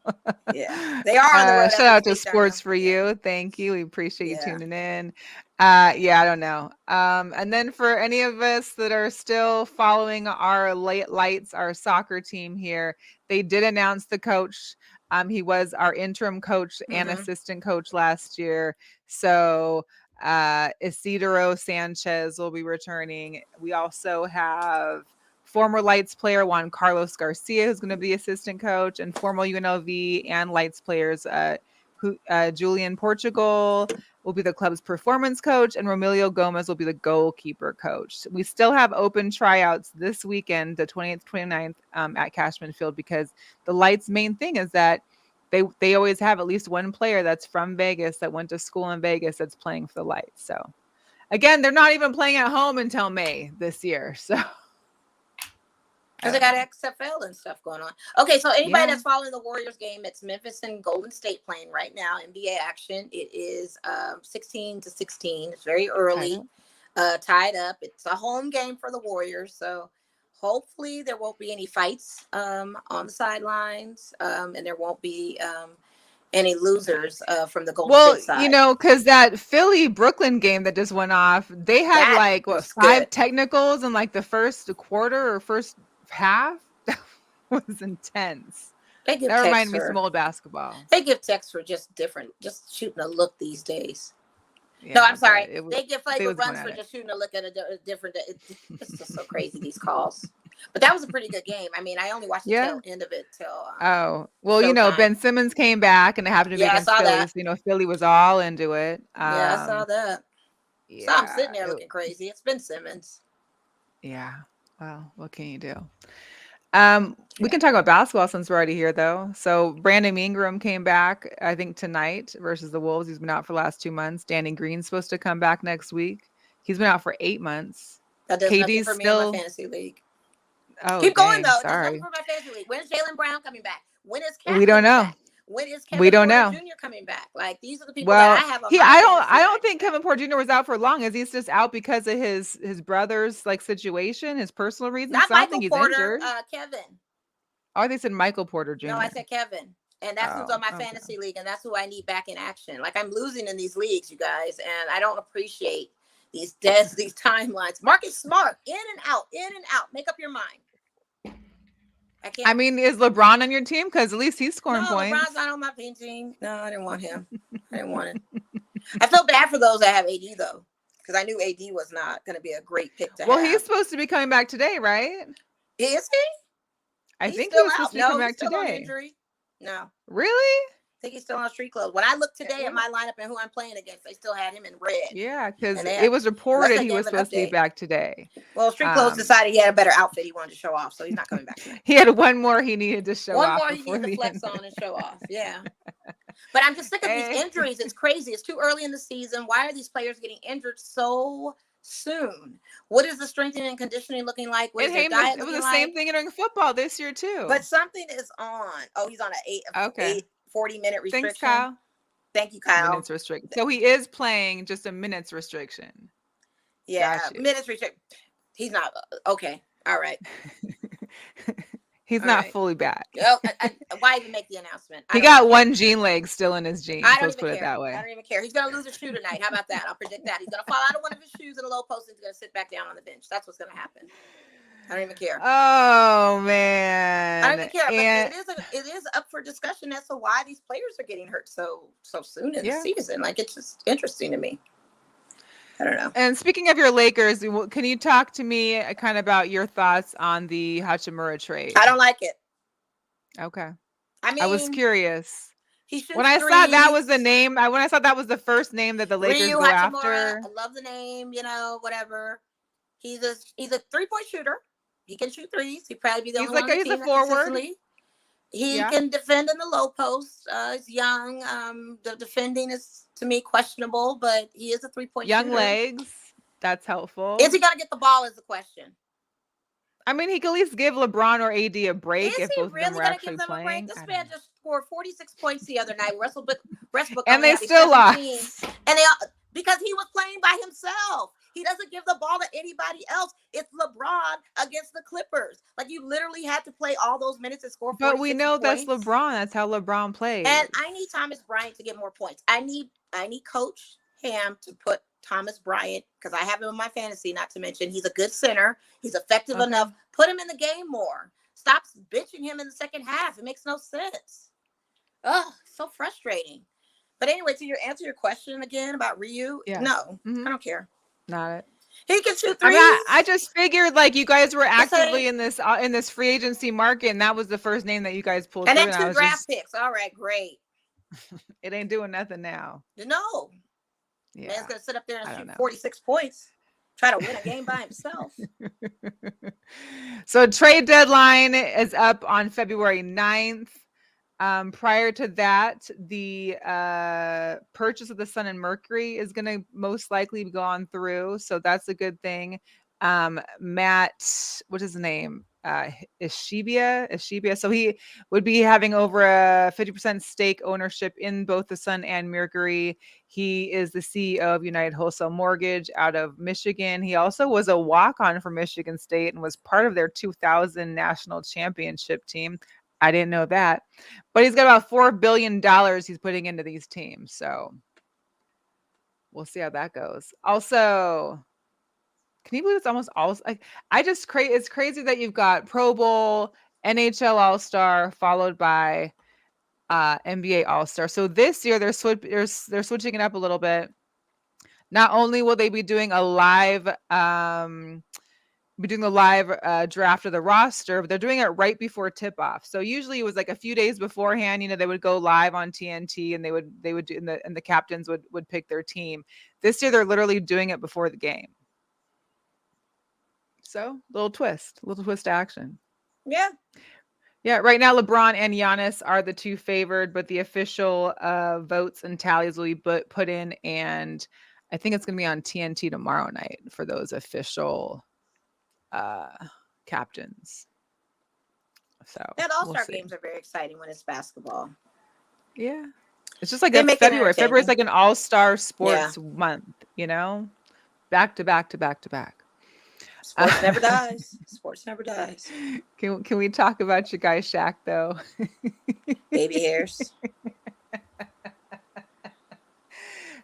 Yeah, they are. Shout out to Sports for You. Thank you. We appreciate you tuning in. Yeah, I don't know. And then for any of us that are still following our lights, our soccer team here, they did announce the coach. He was our interim coach and assistant coach last year. So Isidro Sanchez will be returning. We also have former Lights player Juan Carlos Garcia, who's going to be assistant coach, and former UNLV and Lights players, Julian Portugal will be the club's performance coach, and Romelio Gomez will be the goalkeeper coach. We still have open tryouts this weekend, the 28th, 29th, at Cashman Field, because the Lights' main thing is that they always have at least one player that's from Vegas that went to school in Vegas that's playing for the Lights. So, again, they're not even playing at home until May this year. So. Because they got XFL and stuff going on. Okay, so anybody that's following the Warriors game, it's Memphis and Golden State playing right now, NBA action. It is 16-16. It's very early, tied up. It's a home game for the Warriors, so hopefully there won't be any fights on the sidelines, and there won't be any losers from the Golden State side. You know, because that Philly-Brooklyn game that just went off, they had 5 technicals in like the first quarter or first half. That was intense. That reminded me of some old basketball. They give techs for just shooting a look these days. Yeah, no, I'm sorry. They give flavor runs for just shooting a look at a different. It's just so crazy, these calls. But that was a pretty good game. I mean, I only watched the tail end of it till. You know, Ben Simmons came back and it happened to be against Philly. So, you know, Philly was all into it. I saw that. So I'm sitting there looking crazy. It's Ben Simmons. Yeah. Well, what can you do? We can talk about basketball since we're already here, though. So Brandon Ingram came back, I think, tonight versus the Wolves. He's been out for the last 2 months. Danny Green's supposed to come back next week. He's been out for 8 months. That does nothing for me in my fantasy league. Oh, keep going though. Sorry. For my fantasy league. When is Jaylen Brown coming back? When is Cat we don't know. Back? When is Kevin Porter Jr. coming back? Like, these are the people that I have. I don't think Kevin Porter Jr. was out for long. Is he just out because of his brother's like situation, his personal reasons? Not Michael Porter, Kevin. Oh, they said Michael Porter Jr. No, I said Kevin. And that's who's on my fantasy league, and that's who I need back in action. Like, I'm losing in these leagues, you guys, and I don't appreciate these timelines. Marcus Smart, in and out, in and out. Make up your mind. I mean, is LeBron on your team? Because at least he's scoring points. No, LeBron's not on my team. No, I didn't want him. I didn't want it. I feel bad for those that have AD, though, because I knew AD was not going to be a great pick to have. Well, he's supposed to be coming back today, right? Is he? I think he was supposed to be coming back today. On injury. No. Really? I think he's still on street clothes. When I looked today at my lineup and who I'm playing against, they still had him in red. Yeah, because it was reported he was supposed to be back today. Well, street clothes decided he had a better outfit he wanted to show off, so he's not coming back tonight. He had one more he needed to show off. One more he needed to flex on and show off. Yeah. But I'm just sick of these injuries. It's crazy. It's too early in the season. Why are these players getting injured so soon? What is the strengthening and conditioning looking like? What is the diet it was the same thing during football this year too. But something is on. Oh, he's on an 40-minute restriction. Thanks, Kyle. Thank you, Kyle. Minutes restriction. So he is playing just a minutes restriction. Yeah, minutes restriction. He's not okay. All right. He's not fully back. Oh, why even make the announcement? He got one jean leg still in his jeans. I don't even put care. It that way. I don't even care. He's gonna lose a shoe tonight. How about that? I'll predict that. He's gonna fall out of one of his shoes in a low post and he's gonna sit back down on the bench. That's what's gonna happen. I don't even care. Oh man. I don't even care. But it is up for discussion as to why these players are getting hurt so soon in the season. Like, it's just interesting to me. I don't know. And speaking of your Lakers, can you talk to me kind of about your thoughts on the Hachimura trade? I don't like it. Okay. I mean, I was curious. When I saw that was the name, when I saw that was the first name that the Lakers go after. I love the name, whatever. He's a 3-point shooter. He can shoot threes. He'd probably be the only one on the team. He's a forward. He can defend in the low post. He's young. The defending is, to me, questionable, but he is a 3-point shooter. Young legs. That's helpful. Is he going to get the ball is the question. I mean, he could at least give LeBron or AD a break if both of them were actually playing. This man just scored 46 points the other night. Westbrook and they still lost. And because he was playing by himself. He doesn't give the ball to anybody else. It's LeBron against the Clippers. Like, you literally had to play all those minutes and score 46 But we know points. that's LeBron. That's how LeBron plays. And I need Thomas Bryant to get more points. I need Coach Ham to put Thomas Bryant, because I have him in my fantasy, not to mention he's a good center. He's effective enough. Put him in the game more. Stop bitching him in the second half. It makes no sense. Oh, so frustrating. But anyway, to answer your question again about Ryu, no, I don't care. Not it. He can shoot threes. I just figured like you guys were actively in this free agency market, and that was the first name that you guys pulled. And then 2 draft picks. All right, great. It ain't doing nothing now. No. Yeah. Man's gonna sit up there and shoot 46 points. Try to win a game by himself. So trade deadline is up on February 9th. Prior to that, the purchase of the Sun and Mercury is going to most likely be gone through. So that's a good thing. Matt, what's his name? Ishibia. So he would be having over a 50% stake ownership in both the Sun and Mercury. He is the CEO of United Wholesale Mortgage out of Michigan. He also was a walk-on for Michigan State and was part of their 2000 national championship team. I didn't know that, but he's got about $4 billion he's putting into these teams. So we'll see how that goes. Also, can you believe it's almost all like it's crazy that you've got Pro Bowl, NHL All-Star, followed by NBA All-Star. So this year they're switching it up a little bit. Not only will they be doing a live draft of the roster, but they're doing it right before tip-off. So usually it was like a few days beforehand, they would go live on TNT and they would do, and the captains would pick their team. This year they're literally doing it before the game. So little twist action. Yeah. Yeah. Right now, LeBron and Giannis are the two favored, but the official votes and tallies will be put in, and I think it's going to be on TNT tomorrow night for those official captains. So All-Star games are very exciting when it's basketball. Yeah, it's just like February. February is like an all-star sports month. Back to back to back to back. Sports never dies. Sports never dies. Can we talk about your guy Shaq though? Baby hairs.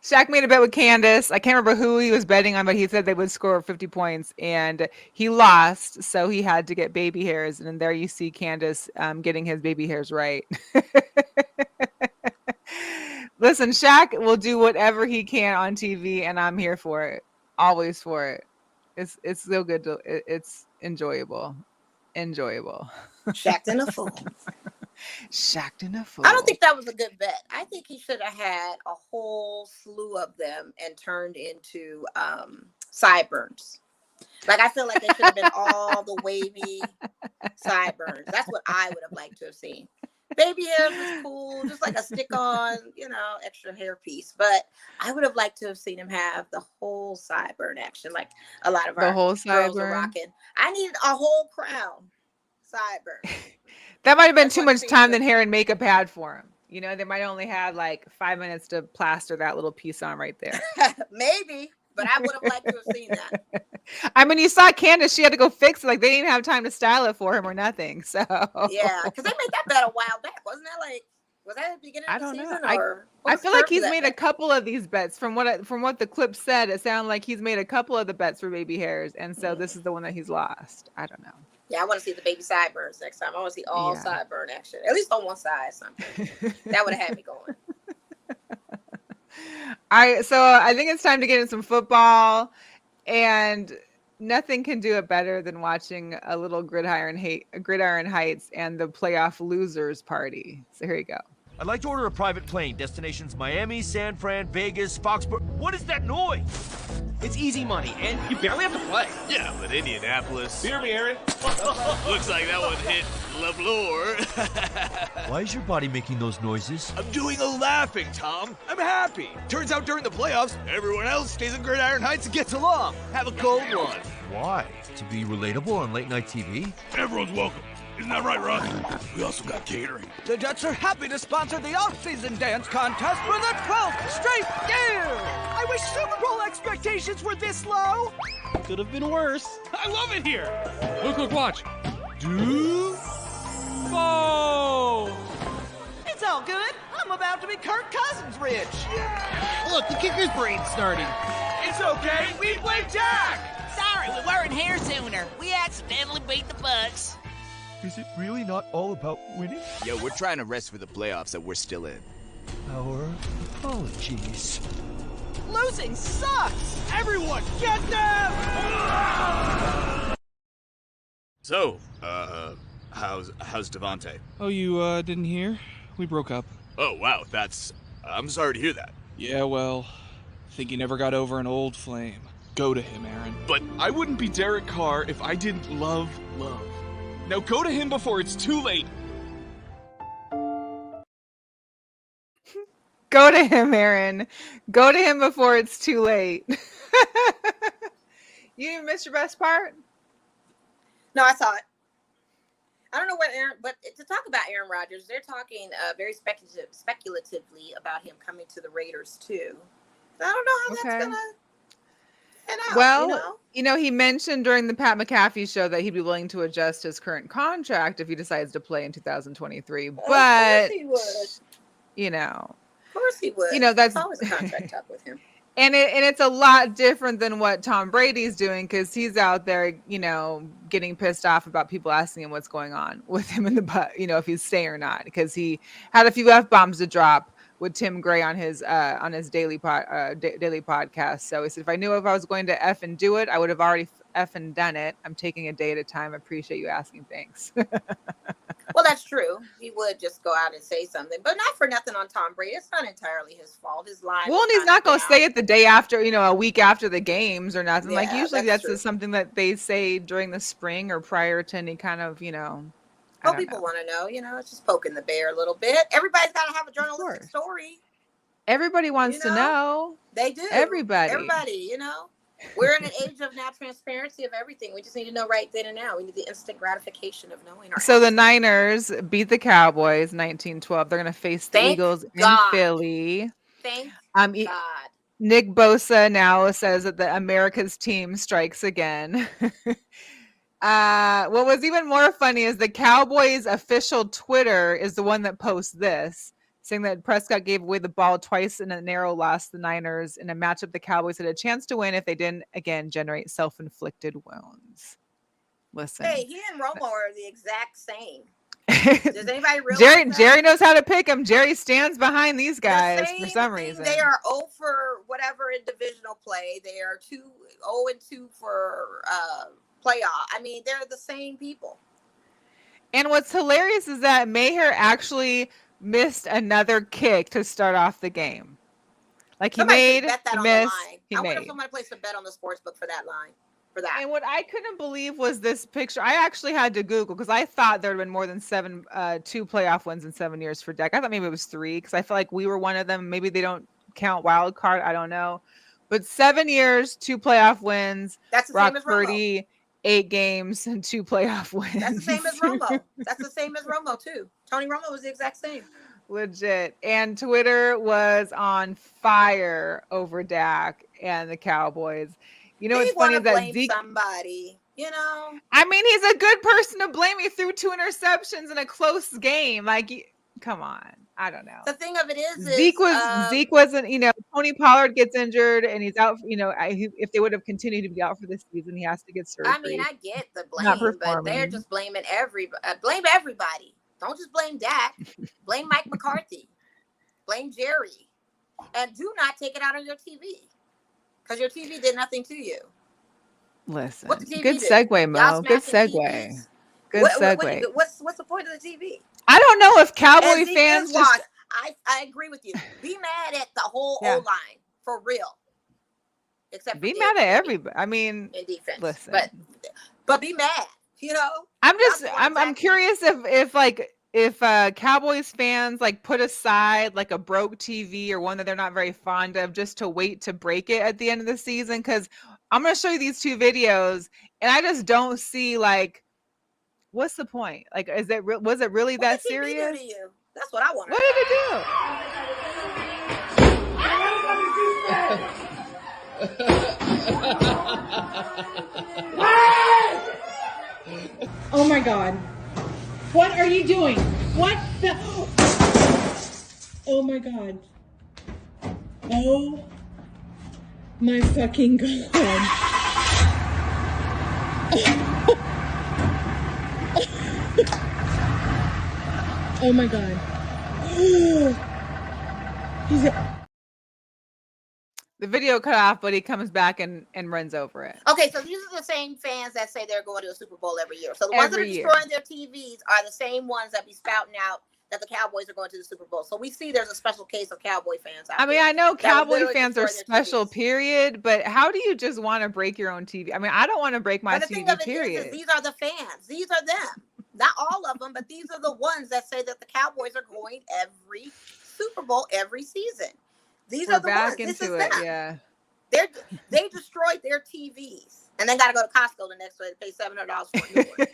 Shaq made a bet with Candace. I can't remember who he was betting on, but he said they would score 50 points, and he lost, so he had to get baby hairs. And there you see Candace getting his baby hairs right. Listen, Shaq will do whatever he can on TV, and I'm here for it. Always for it. It's so good. It's enjoyable. Shaq in a fool. Shacked in a fool. I don't think that was a good bet. I think he should have had a whole slew of them and turned into sideburns. Like, I feel like they should have been all the wavy sideburns. That's what I would have liked to have seen. Baby hairs was cool, just like a stick-on, extra hair piece. But I would have liked to have seen him have the whole sideburn action, like a lot of our girls are rocking. I needed a whole crown sideburn. That might have been too much time than hair and makeup had for him. They might only have like 5 minutes to plaster that little piece on right there. Maybe, but I would have liked to have seen that. I mean, you saw Candace; she had to go fix it. Like, they didn't even have time to style it for him or nothing. So yeah, because they made that bet a while back, wasn't that like? Was that at the beginning of the season? I feel like he's made a couple of these bets. From what the clip said, it sounded like he's made a couple of the bets for baby hairs, and so this is the one that he's lost. I don't know. Yeah, I want to see the baby sideburns next time. I want to see all sideburn action, at least on one side. Something that would have had me going. So I think it's time to get in some football, and nothing can do it better than watching a little Gridiron Heights and the playoff losers party. So here you go. I'd like to order a private plane. Destinations Miami, San Fran, Vegas, Foxborough. What is that noise? It's easy money, and you barely have to play. Yeah, but Indianapolis. Hear me, Aaron. Looks like that one hit the floor. Why is your body making those noises? I'm doing a laughing, Tom. I'm happy. Turns out during the playoffs, everyone else stays in Gridiron Heights and gets along. Have a cold one. Why? To be relatable on late night TV? Everyone's welcome. Isn't that right, Russ? We also got catering. The Jets are happy to sponsor the off-season dance contest for the 12th straight year! I wish Super Bowl expectations were this low! Could have been worse. I love it here! Look, watch. Oh! It's all good. I'm about to be Kirk Cousins rich. Look, the kicker's brain's starting. It's okay, we play Jack! Sorry, we weren't here sooner. We accidentally beat the Bucks. Is it really not all about winning? Yo, we're trying to rest for the playoffs that we're still in. Our apologies. Losing sucks! Everyone, get them! So, how's Devontae? Oh, you didn't hear? We broke up. Oh, wow, I'm sorry to hear that. Yeah, well, think you never got over an old flame. Go to him, Aaron. But I wouldn't be Derek Carr if I didn't love love. Now go to him before it's too late. Go to him, Aaron. Go to him before it's too late. You didn't miss your best part? No, I saw it. I don't know what Aaron, but to talk about Aaron Rodgers, they're talking very speculatively about him coming to the Raiders too. So I don't know how that's gonna. Well, he mentioned during the Pat McAfee show that he'd be willing to adjust his current contract if he decides to play in 2023. But, of course he would. Of course he would. That's always a contract up with him. And it's a lot different than what Tom Brady's doing, because he's out there, getting pissed off about people asking him what's going on with him in the butt, if he's staying or not, because he had a few F-bombs to drop with Tim Gray on his daily podcast. So he said, if I was going to F and do it, I would have already F and done it. I'm taking a day at a time. I appreciate you asking. Thanks. Well, that's true. He would just go out and say something, but not for nothing on Tom Brady. It's not entirely his fault. His line. Well, and he's not going to say it the day after, a week after the games or nothing. Yeah, usually that's something that they say during the spring or prior to any kind of, Well, people want to know, it's just poking the bear a little bit. Everybody's got to have a journalistic story. Everybody wants to know. They do. Everybody, We're in an age of now transparency of everything. We just need to know right then and now. We need the instant gratification of knowing. So the Niners beat the Cowboys 19-12. They're going to face the Eagles in Philly. Thank God. Nick Bosa now says that the America's team strikes again. What was even more funny is the Cowboys official Twitter is the one that posts this, saying that Prescott gave away the ball twice in a narrow loss to the Niners in a matchup the Cowboys had a chance to win if they didn't again generate self-inflicted wounds. Listen. Hey, he and Romo are the exact same. Does anybody realize Jerry knows how to pick them. Jerry stands behind these guys for some reason. They are 0 for whatever in divisional play. They are 0-2 for playoff. I mean, they're the same people. And what's hilarious is that Maher actually missed another kick to start off the game. Like he missed, I wonder if somebody placed a bet on the sports book for that line. For that. And what I couldn't believe was this picture. I actually had to Google because I thought there had been more than 2 playoff wins in 7 years for Dak. I thought maybe it was 3 because I feel like we were one of them. Maybe they don't count wild card. I don't know. But 7 years, 2 playoff wins. That's the same as Romo. 8 games and 2 playoff wins. That's the same as Romo. That's the same as Romo too. Tony Romo was the exact same. Legit. And Twitter was on fire over Dak and the Cowboys. You know what's funny is that Zeke, somebody, you know. I mean, he's a good person to blame. He threw 2 interceptions in a close game. Like, come on. I don't know. The thing of it is Zeke wasn't. You know, Tony Pollard gets injured and he's out. You know, if they would have continued to be out for this season, he has to get surgery. I mean, I get the blame, but they're just blaming blame everybody. Don't just blame Dak. Blame Mike McCarthy. Blame Jerry, and do not take it out on your TV. Because your TV did nothing to you. Listen, good segue, Mo. Good segue. Good segue. What's the point of the TV? I don't know if Cowboy fans just... I agree with you. Be mad at the whole O-line for real. Except be mad at everybody. I mean, in defense. Listen, but be mad. You know. I'm curious if Cowboys fans like put aside like a broke TV or one that they're not very fond of just to wait to break it at the end of the season, because I'm going to show you these 2 videos and I just don't see like what's the point? Like, was it really that serious? Do to you? That's what I want. What did it do? Oh my God. What are you doing? What the? Oh my God. Oh my fucking God. Oh my God. The video cut off, but he comes back and runs over it. Okay, so these are the same fans that say they're going to a Super Bowl every year. So the ones that are destroying their TVs are the same ones that be spouting out that the Cowboys are going to the Super Bowl. So we see there's a special case of Cowboy fans out there. I mean, I know Cowboy fans are special, period, but how do you just want to break your own TV? I mean, I don't want to break my TV, period. These are the fans. These are them. Not all of them, but these are the ones that say that the Cowboys are going every Super Bowl every season. These are the ones. This is them. Yeah. They destroyed their TVs and then got to go to Costco the next day to pay $700 for a new one.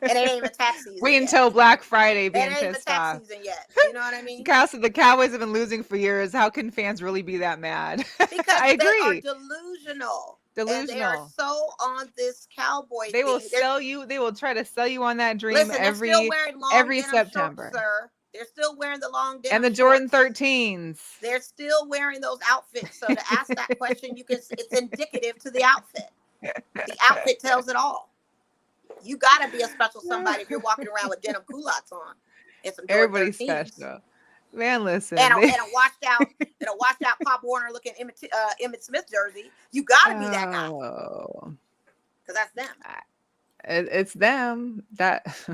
And it ain't even tax season. Wait until Black Friday being pissed off. It ain't even tax season yet. You know what I mean? The Cowboys have been losing for years. How can fans really be that mad? Because I agree. They are delusional. And they are so on this Cowboy They will thing. sell you. They will try to sell you on that dream. Listen, every September. Shirts, sir. They're still wearing the long denim and the Jordan 13s. They're still wearing those outfits. So to ask that question, it's indicative to the outfit. The outfit tells it all. You got to be a special somebody if you're walking around with denim culottes on. And some Everybody's special. Man, listen. And a washed out Pop Warner looking Emmett Smith jersey. You got to be that guy. Because that's them. It's them. That's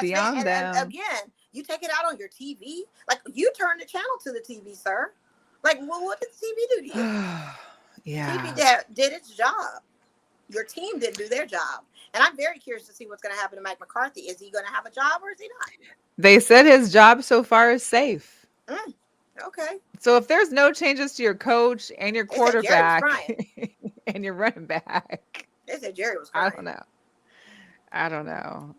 beyond them. And again, you take it out on your TV. Like, you turn the channel to the TV, sir. Like, well, what did the TV do to you? Yeah. TV did its job. Your team didn't do their job. And I'm very curious to see what's going to happen to Mike McCarthy. Is he going to have a job or is he not? They said his job so far is safe. Okay. So if there's no changes to your coach and your quarterback and your running back. They said Jerry was crying. I don't know.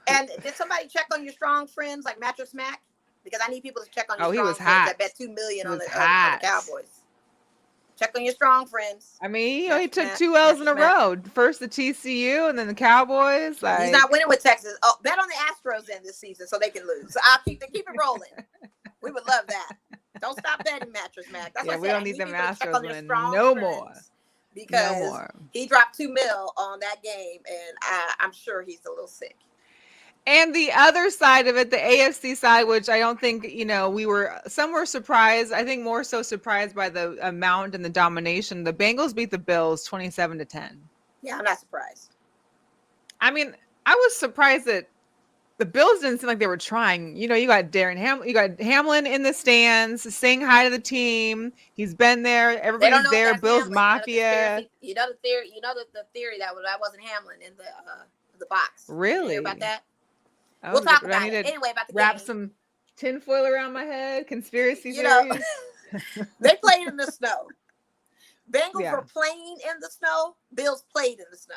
And did somebody check on your strong friends like Mattress Mac? Because I need people to check on your strong he was friends hot. that bet $2 million on the Cowboys. Check on your strong friends. I mean, he took 2 L's in a row. First the TCU and then the Cowboys. Like... He's not winning with Texas. Oh, bet on the Astros in this season so they can lose. So I'll keep it rolling. We would love that. Don't stop betting, Mattress Mac. That's what we don't need them Astros winning no more. Because he dropped $2 million on that game, and I'm sure he's a little sick. And the other side of it, the AFC side, which I don't think, some were surprised. I think more so surprised by the amount and the domination. The Bengals beat the Bills 27-10. Yeah, I'm not surprised. I mean, I was surprised that the Bills didn't seem like they were trying. You got you got Hamlin in the stands saying hi to the team. He's been there. Everybody's there. Bills Hamlin. Mafia. You know the theory. The theory that wasn't Hamlin in the box. Really? You hear about that? We'll talk about it. Anyway, about the wrap game. Some tinfoil around my head. Conspiracy theories. They played in the snow. Bengals were playing in the snow. Bills played in the snow.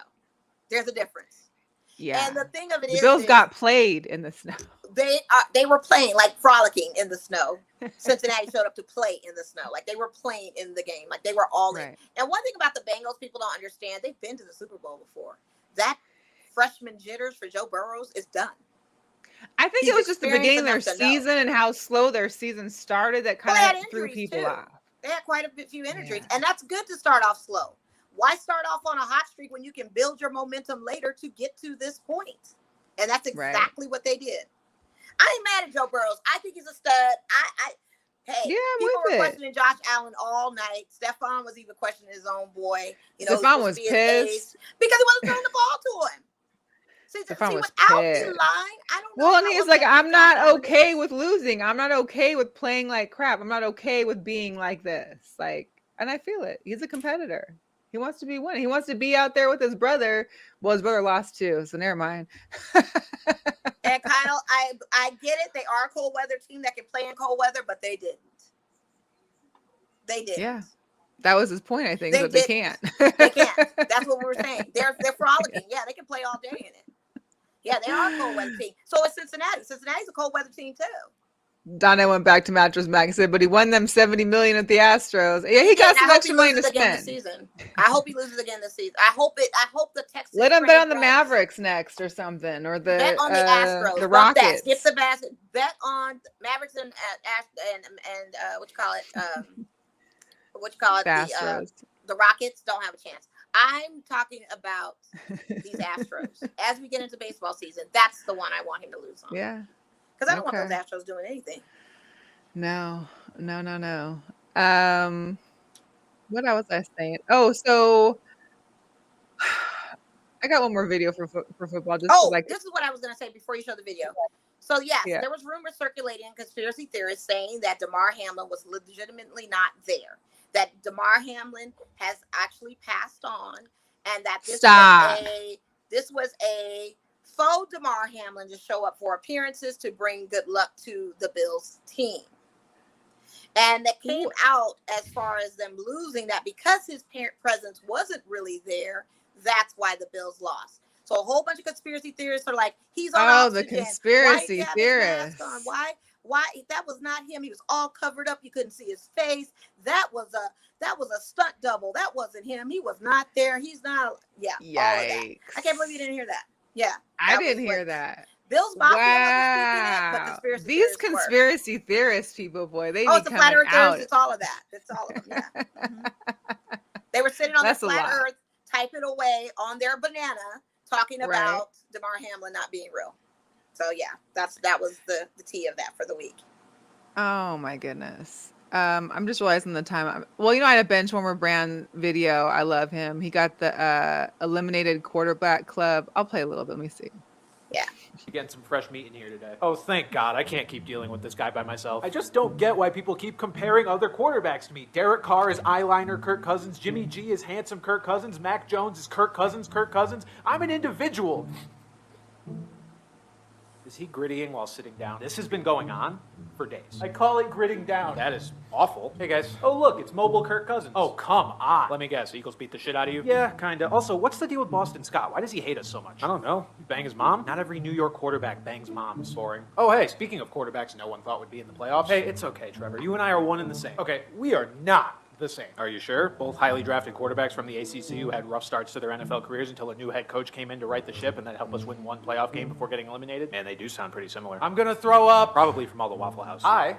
There's a difference. Yeah. And the thing of it is, Bills got played in the snow. They were playing, like frolicking in the snow. Cincinnati showed up to play in the snow. Like they were playing in the game. Like they were all in. And one thing about the Bengals people don't understand, they've been to the Super Bowl before. That freshman jitters for Joe Burrow is done. I think it was just the beginning of their season and how slow their season started that kind of threw people off. They had quite a few injuries, and that's good to start off slow. Why start off on a hot streak when you can build your momentum later to get to this point? And that's exactly what they did. I ain't mad at Joe Burrow. I think he's a stud. People were questioning Josh Allen all night. Stephon was even questioning his own boy. Stephon was pissed because he wasn't throwing the ball to him. Stephon was without pissed. the line, I don't know. Well, and he's like, I'm not okay with losing. I'm not okay with playing like crap. I'm not okay with being like this. And I feel it. He's a competitor. He wants to be winning. He wants to be out there with his brother. Well, his brother lost too, so never mind. And Kyle, I get it. They are a cold weather team that can play in cold weather, but they didn't. They didn't. Yeah. That was his point, I think, but they can't. They can't. That's what we were saying. They're frolicking. Yeah, they can play all day in it. Yeah, they are a cold weather team. So is Cincinnati. Cincinnati's a cold weather team too. Donna went back to Mattress Mac and said, but he won them $70 million at the Astros. Yeah, he got some extra money to spend. I hope he loses again this season. I hope the Texas. Let him bet on the Mavericks next or something, or bet on the Astros, the Rockets. Skip the basket. Bet on Mavericks and what you call it? The Rockets don't have a chance. I'm talking about these Astros. As we get into baseball season, that's the one I want him to lose on. Yeah. Because I don't want those Astros doing anything. No. What was I saying? Oh, so I got one more video for football. This is what I was going to say before you show the video. So, there was rumors circulating, conspiracy theorists saying that DeMar Hamlin was legitimately not there. That DeMar Hamlin has actually passed on, and that this was a faux DeMar Hamlin to show up for appearances to bring good luck to the Bills team. And that came out as far as them losing that because his parent presence wasn't really there. That's why the Bills lost. So a whole bunch of conspiracy theorists are like, he's on oxygen. The conspiracy theorists. Why that was not him. He was all covered up. You couldn't see his face. That was a stunt double. That wasn't him. He was not there. He's not. Yeah. Yikes. All of that. I can't believe you didn't hear that. Yeah. I didn't hear that. Bill's Mafia but these conspiracy theorists people, boy, they it's a flat earth theorist. It's all of that. It's all of them. Yeah. Mm-hmm. They were sitting on the flat earth, typing away on their banana, talking about DeMar Hamlin not being real. So that was the tea of that for the week. Oh my goodness. I'm just realizing the time. I had a Benchwarmer Brand video. I love him. He got the eliminated quarterback club. I'll play a little bit. Let me see. Yeah. You're getting some fresh meat in here today. Oh, thank God. I can't keep dealing with this guy by myself. I just don't get why people keep comparing other quarterbacks to me. Derek Carr is eyeliner Kirk Cousins. Jimmy G is handsome Kirk Cousins. Mac Jones is Kirk Cousins. I'm an individual. Is he grittying while sitting down? This has been going on for days. I call it gritting down. That is awful. Hey, guys. Oh, look, it's mobile Kirk Cousins. Oh, come on. Let me guess. Eagles beat the shit out of you? Yeah, kinda. Also, what's the deal with Boston Scott? Why does he hate us so much? I don't know. You bang his mom? Not every New York quarterback bangs mom. It's boring. Oh, hey, speaking of quarterbacks no one thought would be in the playoffs. Hey, it's okay, Trevor. You and I are one and the same. Okay, we are not the same. Are you sure? Both highly drafted quarterbacks from the ACC who had rough starts to their NFL careers until a new head coach came in to right the ship and then help us win one playoff game before getting eliminated. Man, they do sound pretty similar. I'm gonna throw up, probably from all the Waffle House. I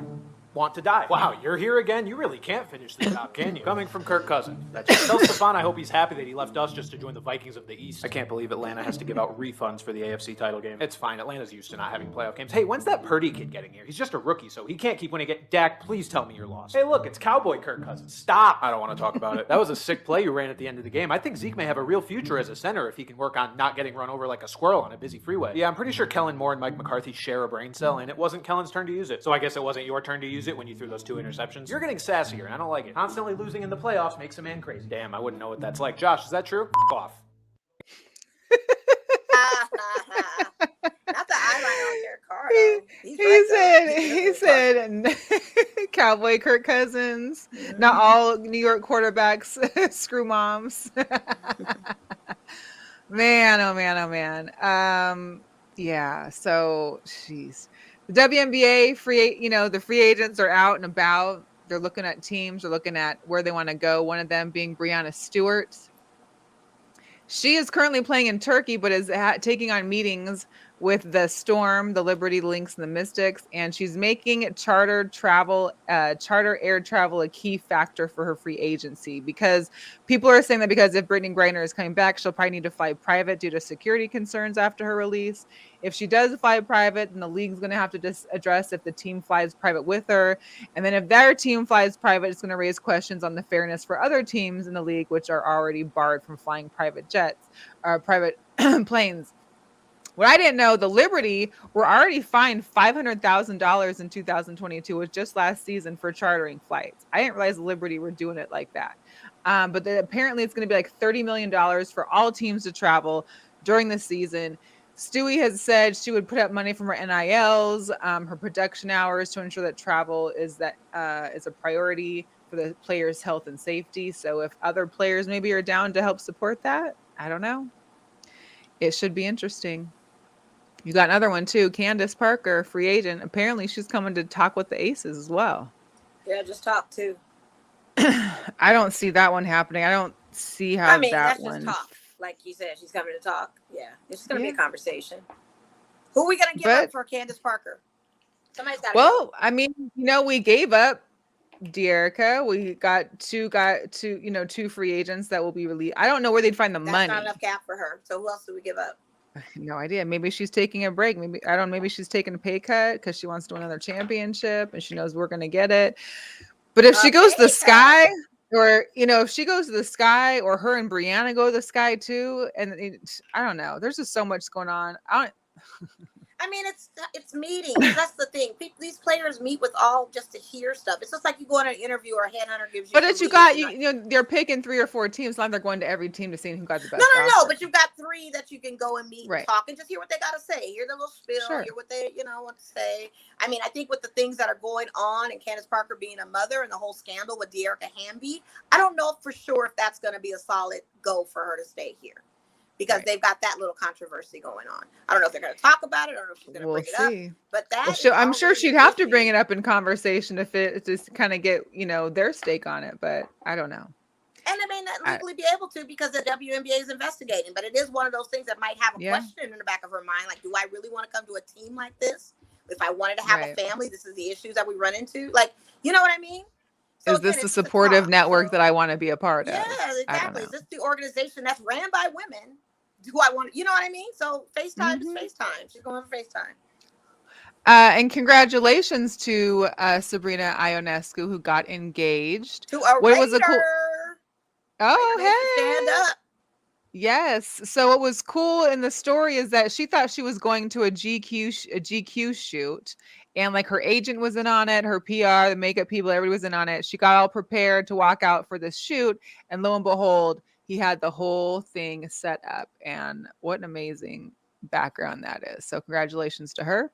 want to die. Wow, you're here again? You really can't finish the job, can you? Coming from Kirk Cousins. That's just tell Stefan I hope he's happy that he left us just to join the Vikings of the East. I can't believe Atlanta has to give out refunds for the AFC title game. It's fine. Atlanta's used to not having playoff games. Hey, when's that Purdy kid getting here? He's just a rookie, so he can't keep winning it. Dak, please tell me you're lost. Hey, look, it's Cowboy Kirk Cousins. Stop. I don't want to talk about it. That was a sick play you ran at the end of the game. I think Zeke may have a real future as a center if he can work on not getting run over like a squirrel on a busy freeway. Yeah, I'm pretty sure Kellen Moore and Mike McCarthy share a brain cell, and it wasn't Kellen's turn to use it. So I guess it wasn't your turn to use it when you threw those 2 interceptions. You're getting sassier, and I don't like it. Constantly losing in the playoffs makes a man crazy. Damn, I wouldn't know what that's like. Josh, is that true? Off. Not the eyeliner on your car. He said, Cowboy Kirk Cousins. Mm-hmm. Not all New York quarterbacks screw moms. Man, oh man, oh man. Yeah. So, jeez. The WNBA the free agents are out and about. They're looking at teams. They're looking at where they want to go. One of them being Breanna Stewart. She is currently playing in Turkey, but is taking on meetings with the Storm, the Liberty, the Lynx, and the Mystics, and she's making charter air travel a key factor for her free agency, because people are saying that because if Brittany Griner is coming back, she'll probably need to fly private due to security concerns after her release. If she does fly private, then the league's going to have to just address if the team flies private with her, and then if their team flies private, it's going to raise questions on the fairness for other teams in the league, which are already barred from flying private jets or private planes. What I didn't know, the Liberty were already fined $500,000 in 2022, was just last season, for chartering flights. I didn't realize the Liberty were doing it like that. But apparently it's going to be like $30 million for all teams to travel during the season. Stewie has said she would put up money from her NILs, her production hours, to ensure that travel is a priority for the players' health and safety. So if other players maybe are down to help support that, I don't know. It should be interesting. You got another one too, Candace Parker, free agent. Apparently she's coming to talk with the Aces as well. Yeah, just talk too. I don't see that one happening. I don't see how that's one. Just talk. Like you said, she's coming to talk. Yeah, it's just going to be a conversation. Who are we going to give up for Candace Parker? Somebody's got. Well, I mean, we gave up De'Erica. We got two free agents that will be released. I don't know where they'd find the money. Not enough cap for her. So who else do we give up? No idea. Maybe she's taking a break. Maybe she's taking a pay cut because she wants to win another championship and she knows we're going to get it. But if she goes to the Sky, or if she goes to the Sky, or her and Brianna go to the Sky too, and I don't know. There's just so much going on. I mean, it's meetings. That's the thing. These players meet with all just to hear stuff. It's just like you go on an interview or a headhunter gives you. But if you got they're picking 3 or 4 teams. Not they're going to every team to see who got the best. No. But you've got 3 that you can go and meet, and talk, and just hear what they got to say. Hear the little spiel. Hear what they want to say. I mean, I think with the things that are going on, and Candace Parker being a mother, and the whole scandal with De'Erica Hamby, I don't know for sure if that's going to be a solid go for her to stay here. Because they've got that little controversy going on. I don't know if they're going to talk about it. I don't know if she's going to bring it up. But I'm sure she'd have to bring it up in conversation if it just kind of get their stake on it. But I don't know. And they may not legally be able to because the WNBA is investigating. But it is one of those things that might have a question in the back of her mind. Like, do I really want to come to a team like this? If I wanted to have a family, this is the issues that we run into. Like, you know what I mean? So is this the supportive network that I want to be a part of? Yeah, exactly. Is this the organization that's ran by women? Do I want to, you know what I mean? So FaceTime is FaceTime. She's going for FaceTime. And congratulations to Sabrina Ionescu, who got engaged. To a Raider. Oh, hey. Stand up. Yes. So what was cool in the story is that she thought she was going to a GQ shoot. And like her agent was in on it, her PR, the makeup people, everybody was in on it. She got all prepared to walk out for this shoot. And lo and behold, he had the whole thing set up, and what an amazing background that is. So congratulations to her.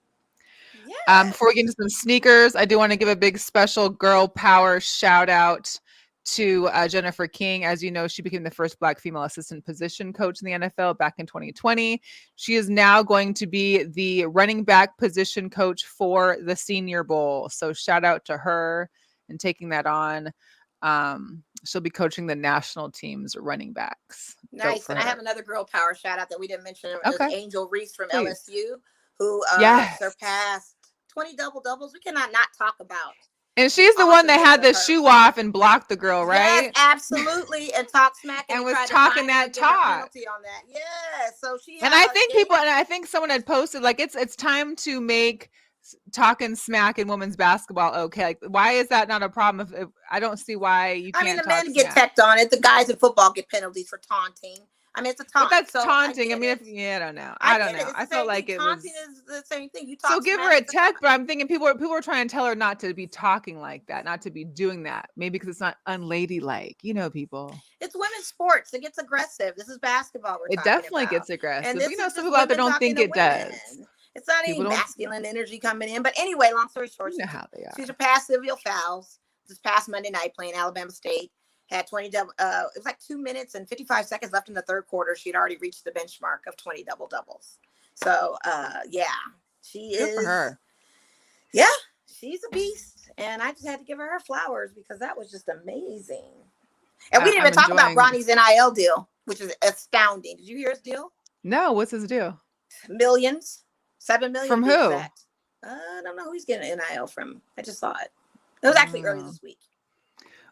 Yes. Before we get into some sneakers, I do want to give a big special girl power shout out to Jennifer King. As you know, she became the first Black female assistant position coach in the NFL back in 2020. She is now going to be the running back position coach for the Senior Bowl. So shout out to her and taking that on. She'll be coaching the national team's running backs. Nice. And I have another girl power shout out that we didn't mention. Okay. Angel Reese from Please. LSU, who surpassed 20 double-doubles. We cannot not talk about. And she's the one that had the shoe off and blocked the girl, right? Yes, absolutely. And talked smack and was talking that talk. Penalty on that. Yes. So she. And I think I think someone had posted like it's time to make talking smack in women's basketball okay. Like, why is that not a problem? If I don't see why you can't. I mean, the talk men smack. get teched on it. The guys in football get penalties for taunting. I mean, it's a taunt. But that's so taunting. I mean, I don't know. I don't know. I felt like it was. Taunting is the same thing. You talk. So give her a tech, but I'm thinking people are trying to tell her not to be talking like that, not to be doing that. Maybe because it's not unladylike. You know, people. It's women's sports. It gets aggressive. This is basketball. It definitely gets aggressive. But, some people out there don't think it does. It's not any masculine energy coming in. But anyway, long story short, you know how they are. She surpassed Sylvia Fowles this past Monday night playing Alabama State. Had 20 double. It was like 2 minutes and 55 seconds left in the third quarter. She had already reached the benchmark of 20 doubles. So, yeah, she Good for her. Yeah, she's a beast, and I just had to give her flowers because that was just amazing. And we didn't even talk about Bronny's NIL deal, which is astounding. Did you hear his deal? No, what's his deal? Millions, 7 million. From who? I don't know who he's getting NIL from. I just saw it. It was actually early this week.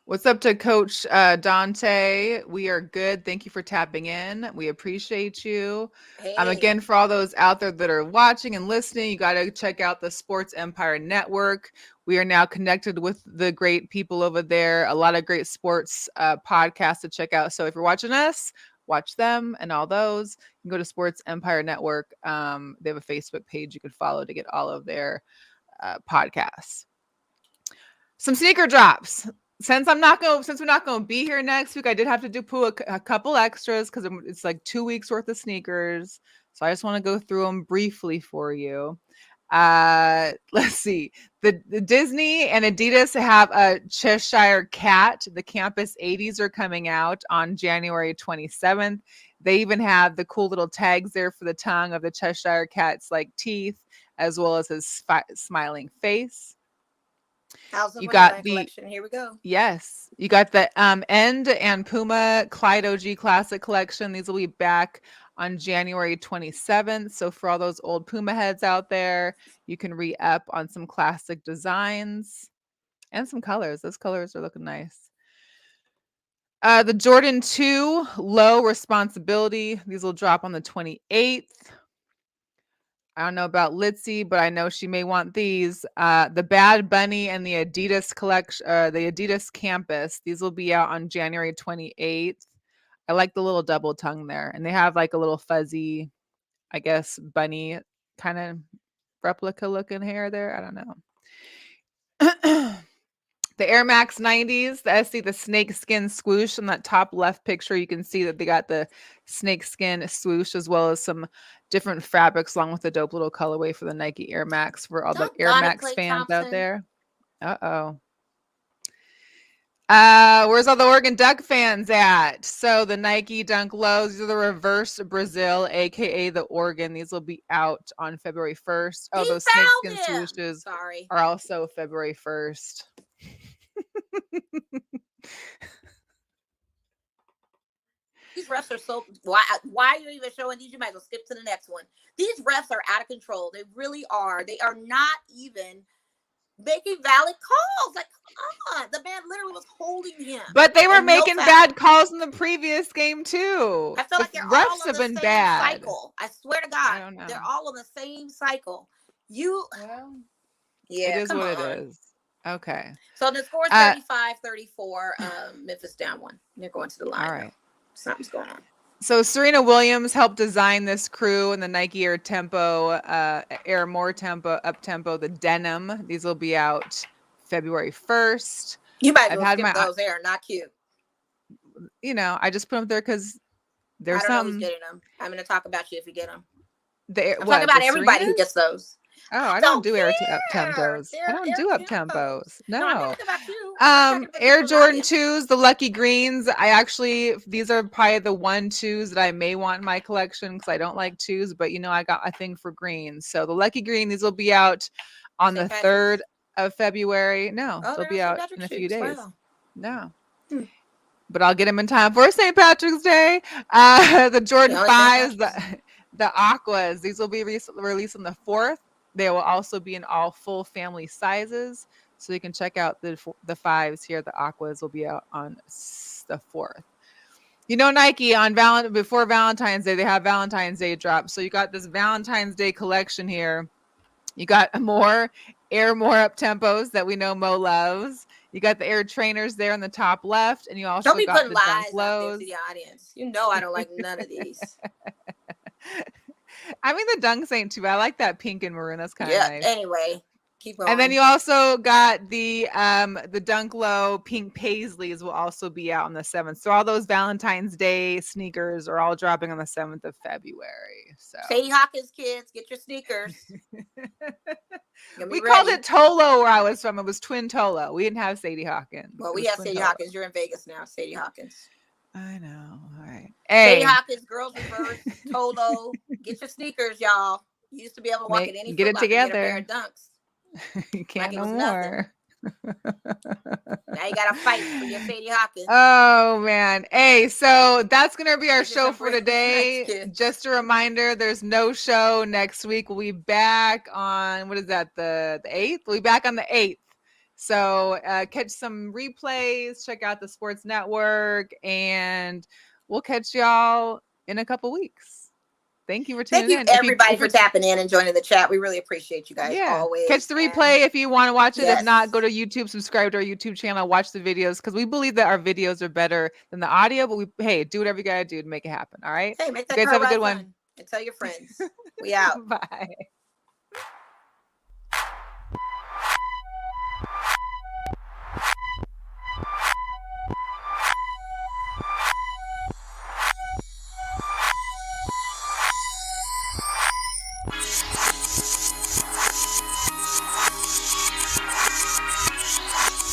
What's up to Coach Dante? We are good. Thank you for tapping in. We appreciate you. Hey. Again, for all those out there that are watching and listening, you got to check out the Sports Empire Network. We are now connected with the great people over there. A lot of great sports podcasts to check out. So if you're watching us, watch them and all those. You can go to Sports Empire Network. They have a Facebook page you can follow to get all of their podcasts. Some sneaker drops. Since we're not going to be here next week, I did have to do a couple extras because it's like 2 weeks worth of sneakers. So I just want to go through them briefly for you. Let's see. The Disney and Adidas have a Cheshire Cat. The Campus 80s are coming out on January 27th. They even have the cool little tags there for the tongue of the Cheshire Cat's like teeth, as well as his smiling face. You got the collection. Here we go. Yes, you got the End and Puma Clyde OG Classic collection. These will be back on January 27th. So for all those old Puma heads out there, you can re-up on some classic designs and some colors. Those colors are looking nice. The Jordan 2 Low Responsibility. These will drop on the 28th. I don't know about Litzy, but I know she may want these. The Bad Bunny and the Adidas collection, the Adidas Campus. These will be out on January 28th. I like the little double tongue there. And they have like a little fuzzy, I guess, bunny kind of replica looking hair there. I don't know. The Air Max 90s, the snake skin swoosh in that top left picture. You can see that they got the snake skin swoosh as well as some different fabrics along with the dope little colorway for the Nike Air Max for all the Air Max fans out there. Where's all the Oregon Duck fans at? So the Nike Dunk Lows, these are the reverse Brazil, aka the Oregon. These will be out on February 1st. Oh, those snakeskin swooshes are also February 1st. These refs are so why are you even showing these? You might as well skip to the next one. These refs are out of control. They really are. They are not even making valid calls. Like, come on. The man literally was holding him. But they were making bad calls in the previous game too. I feel like they're refs all on have the been same bad. cycle. I swear to God, they're all on the same cycle. Yeah, it is what it is. Okay. So the score is 35-34. Memphis down one. They're going to the line. All right. Something's going on. So Serena Williams helped design this crew and the Nike Air Tempo, Air More Tempo, Up Tempo, the denim. These will be out February 1st. You might as well skip those. They are not cute. You know, I just put them there because there's I don't know who's getting them. I'm going to talk about you if you get them. I'm talking about everybody who gets those. Oh, I don't do Air Up Tempos. I don't do Up Tempos. No. Air Jordan 2s, the Lucky Greens. These are probably the 1-2s that I may want in my collection because I don't like 2s, but I got a thing for greens. So the Lucky Green, these will be out on the 3rd of February. No, they'll be out in a few days. Wow. No. but I'll get them in time for St. Patrick's Day. The Jordan 5s, the Aquas, these will be released on the 4th. They will also be in all full family sizes. So you can check out the 5s here. The Aquas will be out on the 4th. You know, Nike on before Valentine's Day, they have Valentine's Day drops. So you got this Valentine's Day collection here. You got more up tempos that we know Mo loves. You got the Air Trainers there on the top left, and you also don't be got putting the lies Dunk out there Lows. to the audience. You know I don't like none of these. I mean, the Dunks ain't too bad. I like that pink and maroon. That's kind of nice. Anyway, keep going. And then you also got the Dunk Low pink Paisleys will also be out on the 7th. So all those Valentine's Day sneakers are all dropping on the 7th of February. So Sadie Hawkins, kids, get your sneakers. We called it Tolo where I was from. It was Twin Tolo. We didn't have Sadie Hawkins. Well, we have Sadie Hawkins. You're in Vegas now, Sadie Hawkins. I know. All right. Sadie Hawkins, Girls Reverse, Tolo. Get your sneakers, y'all. You used to be able to walk in any get it together. Get a pair of Dunks. You can't no more. Now you gotta fight for your Sadie Hawkins. Oh man. Hey, so that's gonna be our show for today. Just a reminder, there's no show next week. We'll be back on the 8th? We'll be back on the 8th. So catch some replays, check out the Sports Network, and we'll catch y'all in a couple weeks. Thank you for tuning in. Thank you, everybody, for tapping in and joining the chat. We really appreciate you guys always. Catch the replay if you want to watch it. Yes. If not, go to YouTube, subscribe to our YouTube channel, watch the videos, because we believe that our videos are better than the audio. But do whatever you got to do to make it happen. All right? Hey, make that you guys have a good one. And tell your friends. We out. Bye.